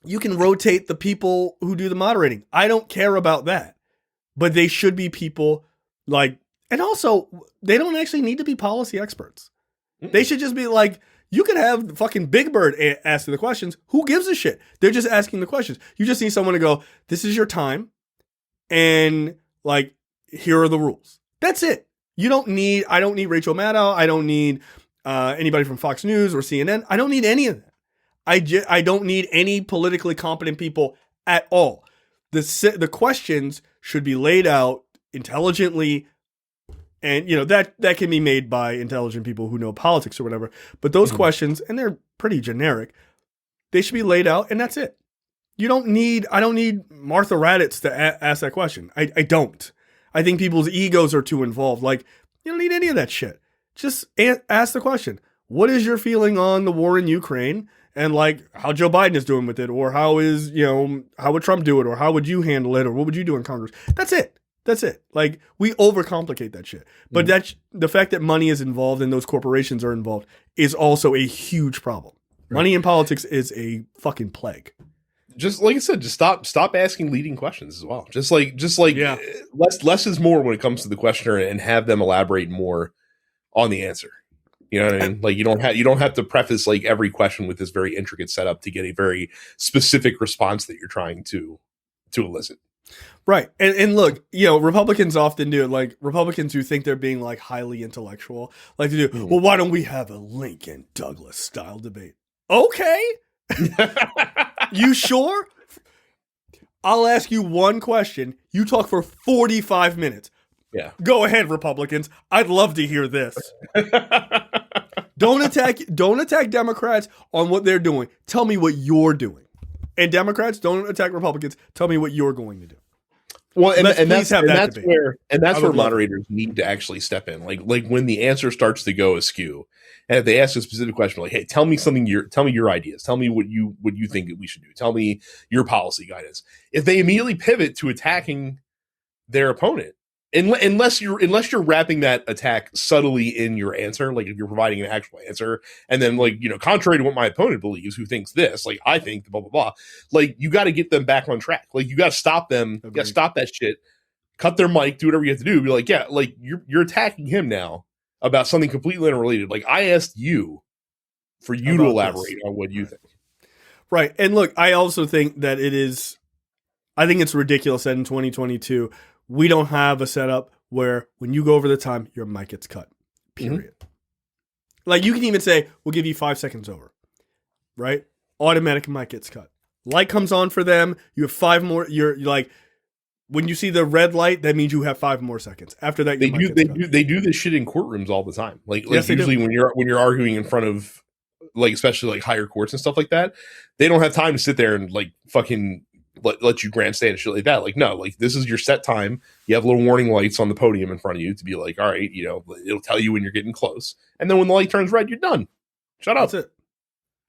A: you can rotate the people who do the moderating. I don't care about that. But they should be people like, and also, they don't actually need to be policy experts. They should just be like, you could have fucking Big Bird asking the questions. Who gives a shit? They're just asking the questions. You just need someone to go, this is your time. And like, here are the rules. That's it. I don't need Rachel Maddow. I don't need anybody from Fox News or CNN. I don't need any of that. I don't need any politically competent people at all. The questions should be laid out intelligently. And, you know, that can be made by intelligent people who know politics or whatever. But those questions, and they're pretty generic, they should be laid out, and that's it. I don't need Martha Raddatz to ask that question. I don't. I think people's egos are too involved. Like, you don't need any of that shit. Just ask the question. What is your feeling on the war in Ukraine? And like how Joe Biden is doing with it, or how would Trump do it, or how would you handle it, or what would you do in Congress? That's it. That's it. Like, we overcomplicate that shit. But the fact that money is involved and those corporations are involved is also a huge problem. Right. Money in politics is a fucking plague.
B: Just like I said, just stop asking leading questions as well. Just like less is more when it comes to the questioner, and have them elaborate more on the answer. You know what I mean? Like, you don't have to preface like every question with this very intricate setup to get a very specific response that you're trying to elicit.
A: Right. And look, you know, Republicans often do it. Like, Republicans who think they're being like highly intellectual, like to do, well, why don't we have a Lincoln Douglas style debate? Okay. You sure? I'll ask you one question. You talk for 45 minutes.
B: Yeah.
A: Go ahead, Republicans. I'd love to hear this. Don't attack Democrats on what they're doing. Tell me what you're doing. And Democrats, don't attack Republicans. Tell me what you're going to do.
B: Well, and that's where
A: debate.
B: Moderators need to actually step in. Like when the answer starts to go askew, and if they ask a specific question, like, "Hey, tell me your ideas. Tell me what you think that we should do. Tell me your policy guidance." If they immediately pivot to attacking their opponent, unless you're wrapping that attack subtly in your answer, like if you're providing an actual answer, and then like, you know, contrary to what my opponent believes, who thinks this, like I think blah blah blah, like you got to get them back on track. Like you got to stop them, you got to stop that shit, cut their mic, do whatever you have to do. Be like, yeah, like you're attacking him now about something completely unrelated. Like I asked you for you to elaborate on what you think.
A: Right, and look, I also think that I think it's ridiculous that in 2022. We don't have a setup where when you go over the time, your mic gets cut. Period. Like, you can even say, we'll give you 5 seconds over. Right? Automatic mic gets cut. Light comes on for them. You have 5 more. You're like, when you see the red light, that means you have 5 more seconds. After that,
B: they do this shit in courtrooms all the time. Like
A: yes,
B: usually when you're arguing in front of, like, especially like higher courts and stuff like that, they don't have time to sit there and like fucking let you grandstand and shit like that. Like, no, like this is your set time. You have little warning lights on the podium in front of you to be like, all right, you know, it'll tell you when you're getting close. And then when the light turns red, you're done. Shut up.
A: That's it.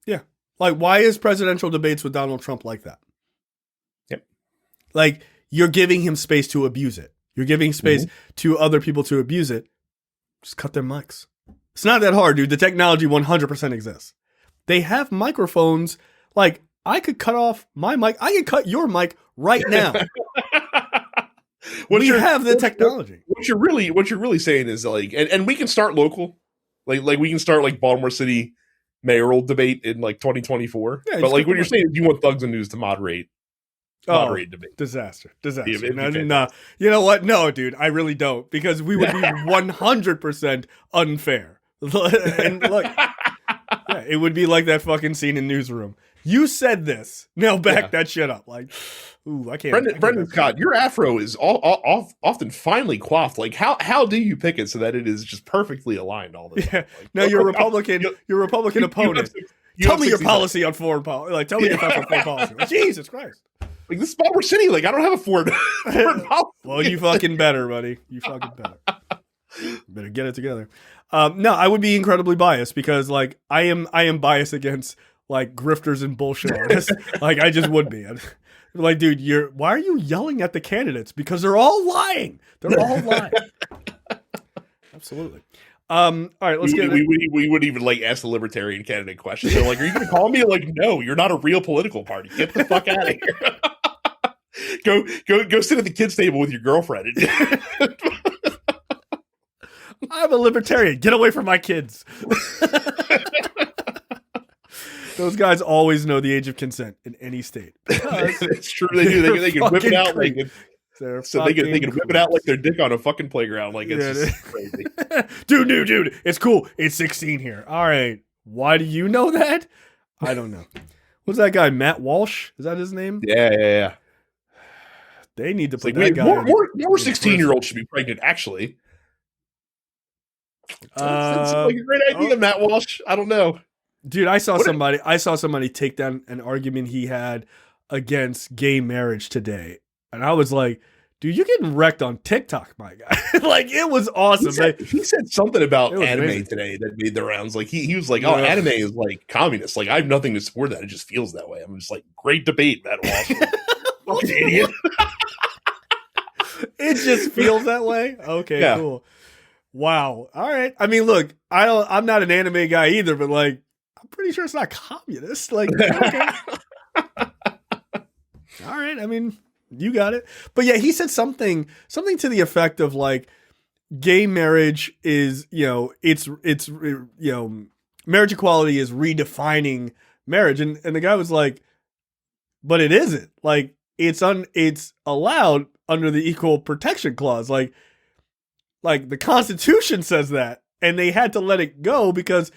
A: Yeah. Like, why is presidential debates with Donald Trump like that?
B: Yep.
A: Like, you're giving him space to abuse it. You're giving space to other people to abuse it. Just cut their mics. It's not that hard, dude. The technology 100% exists. They have microphones. Like, I could cut off my mic. I could cut your mic right now. We have the technology.
B: What you're really saying is like, and we can start local, like we can start like Baltimore City mayoral debate in like 2024. Yeah, but like what you're saying is you want Thugs and News to moderate debate.
A: Disaster. No, you know what? No, dude, I really don't, because we would be 100% unfair. And look, yeah, Yeah, it would be like that fucking scene in Newsroom. You said this. Now back that shit up. Like, ooh, I can't.
B: Brendan Scott, your afro is often finely coiffed. Like, how do you pick it so that it is just perfectly aligned all the time? Like,
A: now your Republican opponent. Tell me your policy on foreign policy. Like, tell me your thoughts on foreign policy. Like, Jesus Christ.
B: Like, this is Baltimore City. Like, I don't have a foreign policy.
A: Well, you fucking better, buddy. You fucking better. Better get it together. No, I would be incredibly biased because, like, I am biased against like grifters and bullshit artists. Like, I just would be. Like, dude, why are you yelling at the candidates? Because they're all lying. They're all lying. Absolutely. All right, let's get it.
B: We wouldn't even like ask the libertarian candidate question. They're like, "Are you going to call me?" Like, no, you're not a real political party. Get the fuck out of here. Go sit at the kids' table with your girlfriend.
A: I'm a libertarian. Get away from my kids. Those guys always know the age of consent in any state.
B: It's true. They do. They can whip it out like so they can whip it out like their dick on a fucking playground. Like, it's just crazy.
A: Dude, it's cool. It's 16 here. All right. Why do you know that? I don't know. What's that guy? Matt Walsh? Is that his name?
B: Yeah.
A: They need to put
B: like,
A: that guy.
B: More 16-year-olds should be pregnant. Actually, it's like a great idea, Matt Walsh. I don't know.
A: Dude, I saw somebody take down an argument he had against gay marriage today. And I was like, dude, you're getting wrecked on TikTok, my guy. Like, it was awesome.
B: He said something about anime
A: amazing
B: today that made the rounds. Like, he was like, oh, anime is like communist. Like, I have nothing to support that. It just feels that way. I'm just like, great debate, Matt Walsh. Fucking idiot.
A: It just feels that way? Okay, cool. Wow. All right. I mean, look, I'm not an anime guy either, but like, I'm pretty sure it's not communist. Like, okay. All right. I mean, you got it. But yeah, he said something to the effect of like, gay marriage is, it's marriage equality is redefining marriage. And the guy was like, but it isn't. Like, it's allowed under the Equal Protection Clause. Like the Constitution says that, and they had to let it go because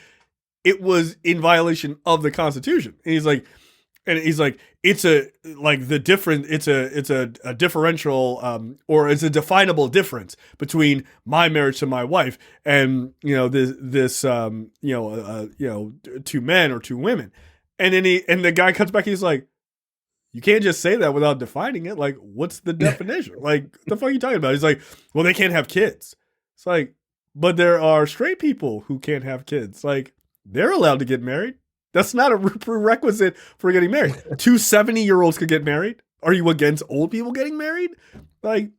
A: it was in violation of the Constitution. And he's like, it's a differential, or it's a definable difference between my marriage to my wife and, this two men or two women. And then the guy comes back, he's like, you can't just say that without defining it. Like, what's the definition? Like, what the fuck are you talking about? He's like, well, they can't have kids. It's like, but there are straight people who can't have kids. Like, they're allowed to get married. That's not a prerequisite for getting married. 2 70-year-olds could get married. Are you against old people getting married? Like,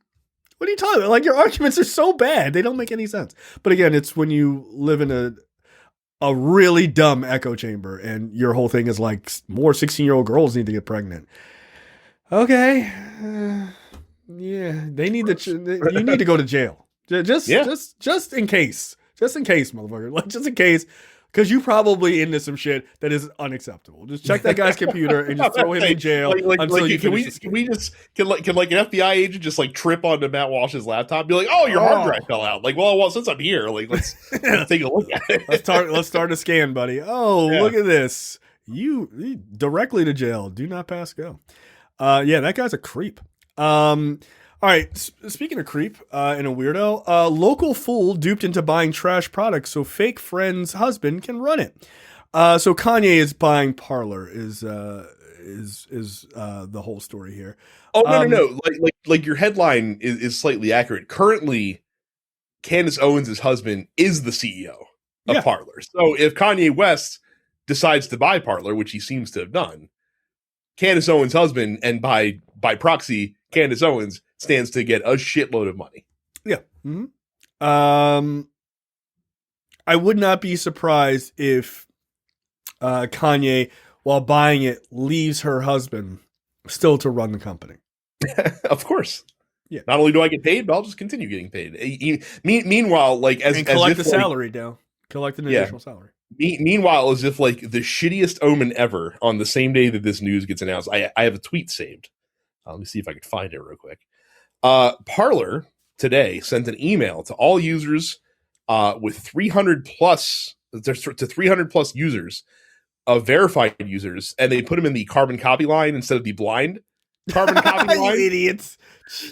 A: what are you talking about? Like, your arguments are so bad. They don't make any sense. But again, it's when you live in a really dumb echo chamber and your whole thing is like, more 16-year-old girls need to get pregnant. Okay. Yeah. They need you need to go to jail. Just in case. Just in case, motherfucker. Like, just in case. Because you probably into some shit that is unacceptable. Just check that guy's computer and just throw him in jail until you
B: can like an FBI agent just like trip onto Matt Walsh's laptop and be like, oh, your hard drive fell out. Like, well, since I'm here, like let's take a look at it.
A: Let's start a scan, buddy. Oh, look at this. You directly to jail. Do not pass go. Yeah, that guy's a creep. All right, speaking of creep and a weirdo, local fool duped into buying trash products so fake friend's husband can run it. So Kanye is buying Parler is the whole story here.
B: Oh no! Like your headline is slightly accurate. Currently, Candace Owens' husband is the CEO of Parler. So if Kanye West decides to buy Parler, which he seems to have done, Candace Owens' husband, and by proxy, Candace Owens, stands to get a shitload of money.
A: Yeah. Mm-hmm. I would not be surprised if Kanye, while buying it, leaves her husband still to run the company.
B: Of course.
A: Yeah.
B: Not only do I get paid, but I'll just continue getting paid. Meanwhile, like as
A: collect
B: as
A: the salary down, collect an additional salary.
B: Meanwhile, as if like the shittiest omen ever, on the same day that this news gets announced, I have a tweet saved. Let me see if I can find it real quick. Parler today sent an email to all users with 300 plus to 300 plus users of verified users, and they put them in the carbon copy line instead of the blind carbon copy
A: You
B: line.
A: idiots.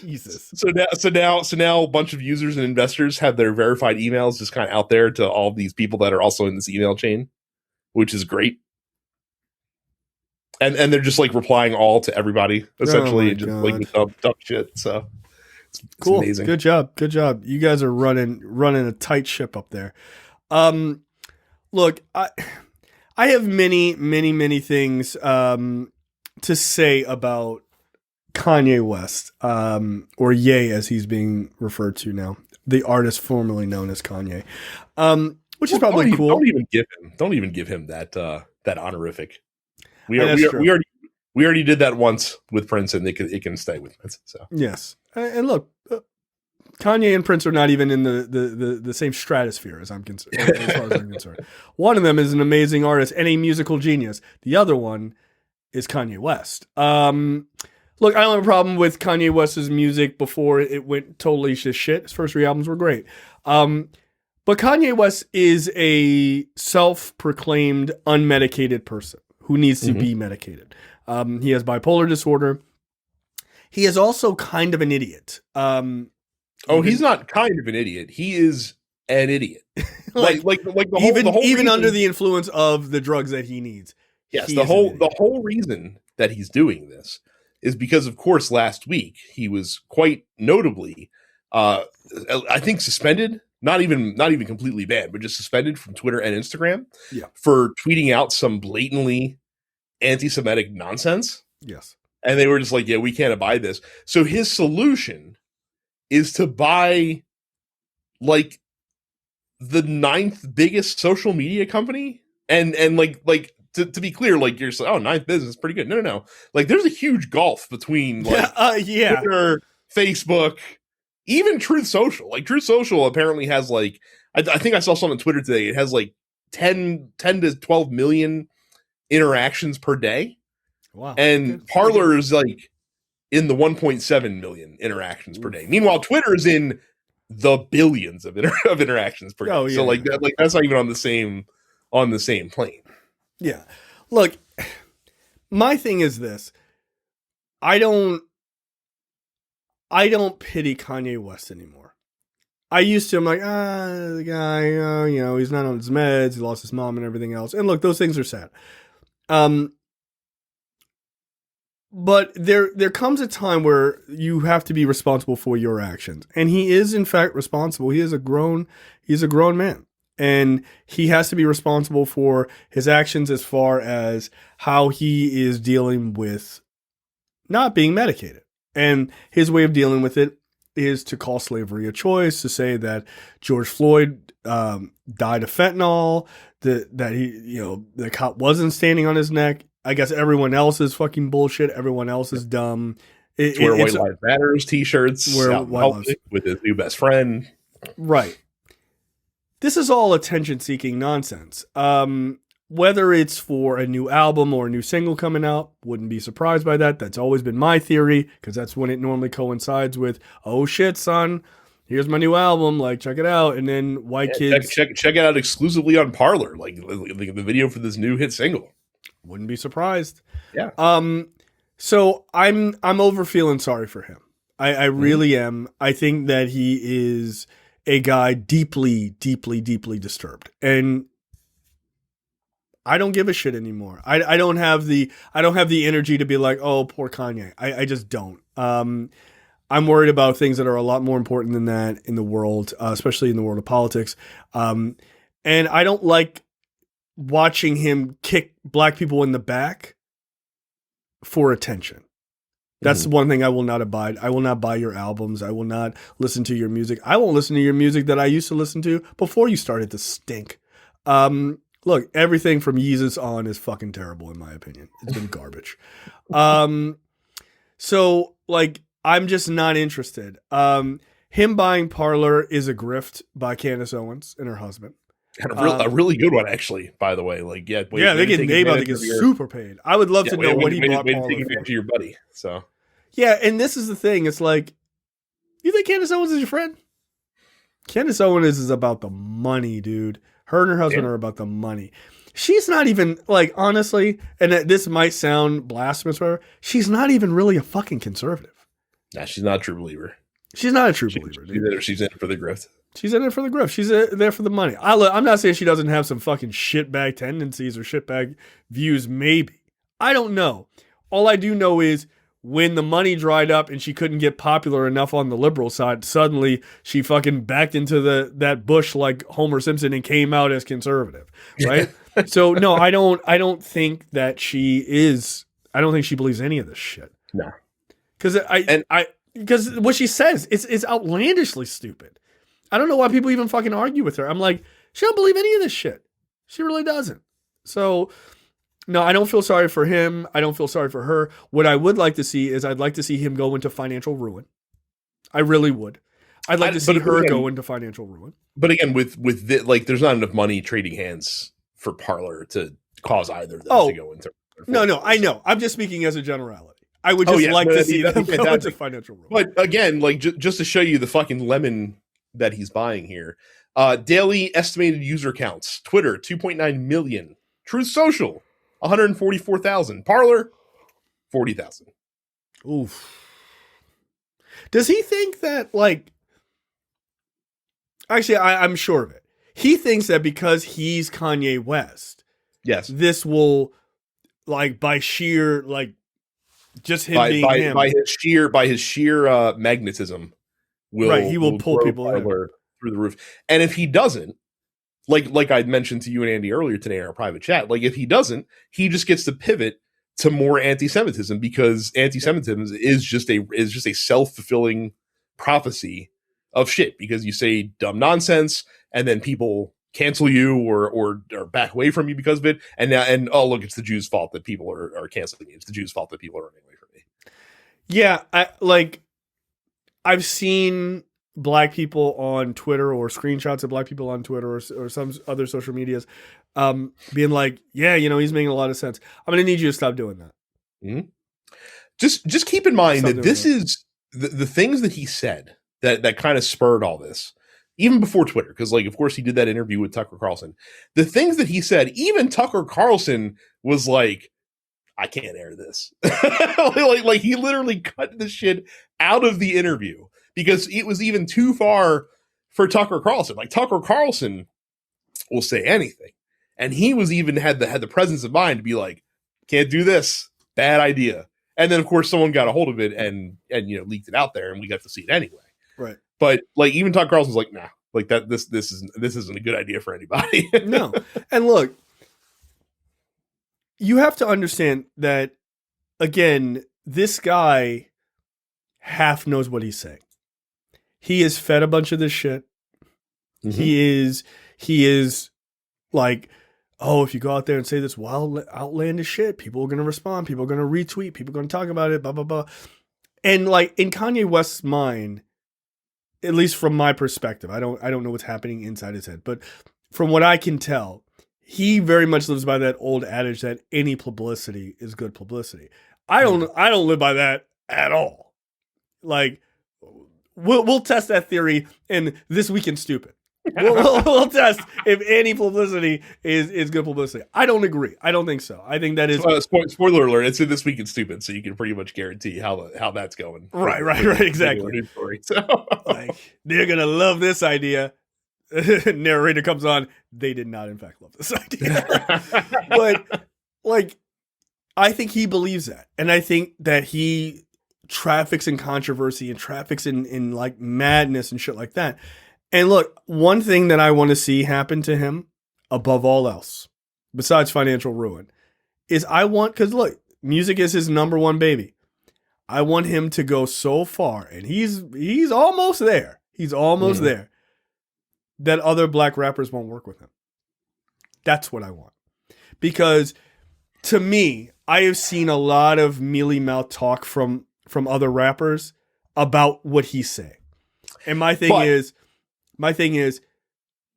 A: Jesus.
B: So now a bunch of users and investors have their verified emails just kind of out there to all these people that are also in this email chain, which is great. And they're just like replying all to everybody essentially, and just like with dumb shit. So it's
A: Cool.
B: amazing.
A: Good job. You guys are running a tight ship up there. Look, I have many things to say about Kanye West, or Ye as he's being referred to now, the artist formerly known as Kanye, which is probably cool.
B: Don't even give him that honorific. We already did that once with Prince, and it can stay with Prince. So
A: yes, and look, Kanye and Prince are not even in the same stratosphere as I'm concerned. As far as I'm concerned, one of them is an amazing artist and a musical genius. The other one is Kanye West. Look, I don't have a problem with Kanye West's music before it went totally to shit. His first 3 albums were great. But Kanye West is a self-proclaimed unmedicated person who needs to be medicated. He has bipolar disorder. He is also kind of an idiot.
B: He's not kind of an idiot. He is an idiot. like the whole
A: even
B: reason,
A: under the influence of the drugs that he needs.
B: Yes, the whole reason that he's doing this is because, of course, last week he was quite notably, I think, suspended. Not even completely banned, but just suspended from Twitter and Instagram for tweeting out some blatantly anti-Semitic nonsense.
A: Yes.
B: And they were just like, yeah, we can't abide this. So his solution is to buy like the 9th biggest social media company. And like to be clear, like you're like, oh, 9th business, pretty good. No. Like there's a huge gulf between like Twitter, Facebook, even Truth Social. Like Truth Social apparently has like, I think I saw something on Twitter today. It has like 10 to 12 million interactions per day.
A: Wow.
B: And Parler is like in the 1.7 million interactions per day. Meanwhile, Twitter is in the billions of interactions per day.
A: Oh, yeah,
B: so like that, like that's not even on the same plane.
A: Yeah. Look, my thing is this. I don't pity Kanye West anymore. I used to, I'm like, the guy, he's not on his meds, he lost his mom and everything else. And look, those things are sad. But there comes a time where you have to be responsible for your actions. And he is in fact responsible. He's a grown man. And he has to be responsible for his actions as far as how he is dealing with not being medicated. And his way of dealing with it is to call slavery a choice, to say that George Floyd died of fentanyl, that he, the cop wasn't standing on his neck. I guess everyone else is fucking bullshit. Everyone else is dumb.
B: Wear White Lives Matters t-shirts with his new best friend.
A: Right. This is all attention-seeking nonsense. Whether it's for a new album or a new single coming out, wouldn't be surprised by that. That's always been my theory, because that's when it normally coincides with, oh shit, son, here's my new album, like, check it out. And then white kids...
B: Check it out exclusively on Parler, like the video for this new hit single.
A: Wouldn't be surprised.
B: Yeah.
A: So I'm over feeling sorry for him. I really am. I think that he is a guy deeply, deeply, deeply disturbed. And I don't give a shit anymore. I don't have the energy to be like, oh, poor Kanye. I just don't. I'm worried about things that are a lot more important than that in the world, especially in the world of politics. And I don't like watching him kick black people in the back for attention. That's one thing I will not abide. I will not buy your albums. I will not listen to your music. I won't listen to your music that I used to listen to before you started to stink. Look, everything from Yeezus on is fucking terrible in my opinion. It's been garbage. So like, I'm just not interested. Him buying Parler is a grift by Candace Owens and her husband.
B: And a really good one, actually, by the way. Like,
A: they about to get super paid. I would love to know what he bought Parler for.
B: To your buddy, so.
A: Yeah, and this is the thing. It's like, you think Candace Owens is your friend? Candace Owens is about the money, dude. Her and her husband are about the money. She's not even, like, honestly, and this might sound blasphemous for her, she's not even really a fucking conservative.
B: Nah, she's not a true believer.
A: She's not a true believer. Dude.
B: She's in it for the grift.
A: She's in it for the grift. She's there for the money. I'm not saying she doesn't have some fucking shitbag tendencies or shitbag views, maybe. I don't know. All I do know is when the money dried up and she couldn't get popular enough on the liberal side, suddenly she fucking backed into that bush like Homer Simpson and came out as conservative, right? So no, I don't think that she is. I don't think she believes any of this shit.
B: No,
A: because what she says is outlandishly stupid. I don't know why people even fucking argue with her. I'm like, she don't believe any of this shit. She really doesn't. So. No, I don't feel sorry for him. I don't feel sorry for her. What I would like to see is I'd like to see him go into financial ruin. I really would. I'd like to see her go into financial ruin.
B: But again, with there's not enough money trading hands for Parler to cause either of them to go into.
A: No, I know. I'm just speaking as a generality. I would just like to see them go into financial ruin.
B: But again, like just to show you the fucking lemon that he's buying here. Daily estimated user counts: Twitter 2.9 million, Truth Social 144,000. Parler, 40,000.
A: Oof. Does he think that, like... Actually, I'm sure of it. He thinks that because he's Kanye West,
B: yes,
A: this will, like, by sheer, like, just him being him.
B: By his sheer magnetism,
A: he will pull people in
B: through the roof. And if he doesn't, like I'd mentioned to you and Andy earlier today in our private chat, like if he doesn't, he just gets to pivot to more anti-Semitism, because anti-Semitism is just a self-fulfilling prophecy of shit, because you say dumb nonsense and then people cancel you or back away from you because of it. And oh, look, it's the Jews' fault that people are canceling me. It's the Jews' fault that people are running away from me.
A: Yeah. I've seen black people on Twitter or screenshots of black people on Twitter or some other social medias being like, yeah, he's making a lot of sense. I'm going to need you to stop doing that.
B: Mm-hmm. Just keep in mind that this is the things that he said that kind of spurred all this, even before Twitter. Because, like, of course, he did that interview with Tucker Carlson. The things that he said, even Tucker Carlson was like, I can't air this. like he literally cut the shit out of the interview because it was even too far for Tucker Carlson. Like, Tucker Carlson will say anything. And he was even had the presence of mind to be like, can't do this. Bad idea. And then, of course, someone got a hold of it and leaked it out there, and we got to see it anyway.
A: Right.
B: But like, even Tucker Carlson's like, nah, like that. This isn't a good idea for anybody.
A: No. And look, you have to understand that, again, this guy half knows what he's saying. He is fed a bunch of this shit. Mm-hmm. He is like, oh, if you go out there and say this wild, outlandish shit, people are going to respond. People are going to retweet. People are going to talk about it, blah, blah, blah. And like, in Kanye West's mind, at least from my perspective, I don't know what's happening inside his head, but from what I can tell, he very much lives by that old adage that any publicity is good publicity. I don't live by that at all. Like, we'll test that theory in This Week in Stupid. We'll test if any publicity is good publicity. I don't agree. I don't think so. I think that is
B: spoiler alert. It's in This Week in Stupid, so you can pretty much guarantee how that's going.
A: Right. Exactly.
B: So.
A: Like, they're gonna love this idea. Narrator comes on. They did not, in fact, love this idea. But like, I think he believes that, and I think that he traffics in controversy and traffics in like madness and shit like that. And look, one thing that I want to see happen to him above all else, besides financial ruin, is because look, music is his number one baby. I want him to go so far, and he's almost there. He's almost there, that other black rappers won't work with him. That's what I want. Because to me, I have seen a lot of mealy-mouthed talk from other rappers about what he's saying. And my thing is,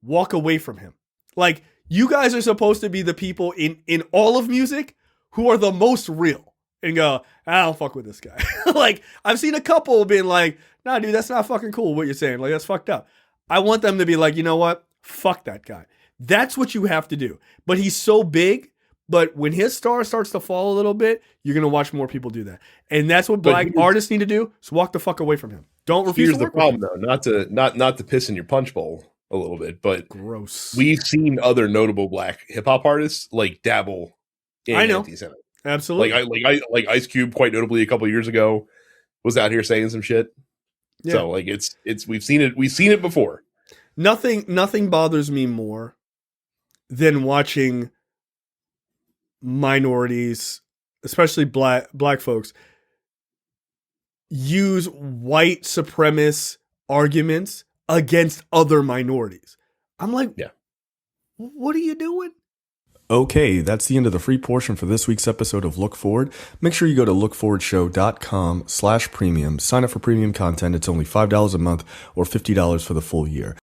A: walk away from him. Like, you guys are supposed to be the people in all of music who are the most real. And go, I don't fuck with this guy. Like, I've seen a couple being like, nah, dude, that's not fucking cool what you're saying. Like, that's fucked up. I want them to be like, you know what? Fuck that guy. That's what you have to do. But he's so big. But when his star starts to fall a little bit, you're going to watch more people do that. And that's what black artists need to do, is walk the fuck away from him. Don't refuse
B: Here's
A: to
B: the
A: work
B: problem,
A: with him.
B: though, not to piss in your punch bowl a little bit, but
A: Gross.
B: we've seen other notable black hip hop artists like dabble in anti-Semitism.
A: Absolutely.
B: Like Ice Cube, quite notably a couple years ago, was out here saying some shit.
A: Yeah.
B: So like it's we've seen it before.
A: Nothing bothers me more than watching minorities, especially black folks, use white supremacist arguments against other minorities. I'm like,
B: yeah,
A: what are you doing?
F: Okay, that's the end of the free portion for this week's episode of Look Forward. Make sure you go to lookforwardshow.com/premium. Sign up for premium content. It's only $5 a month or $50 for the full year.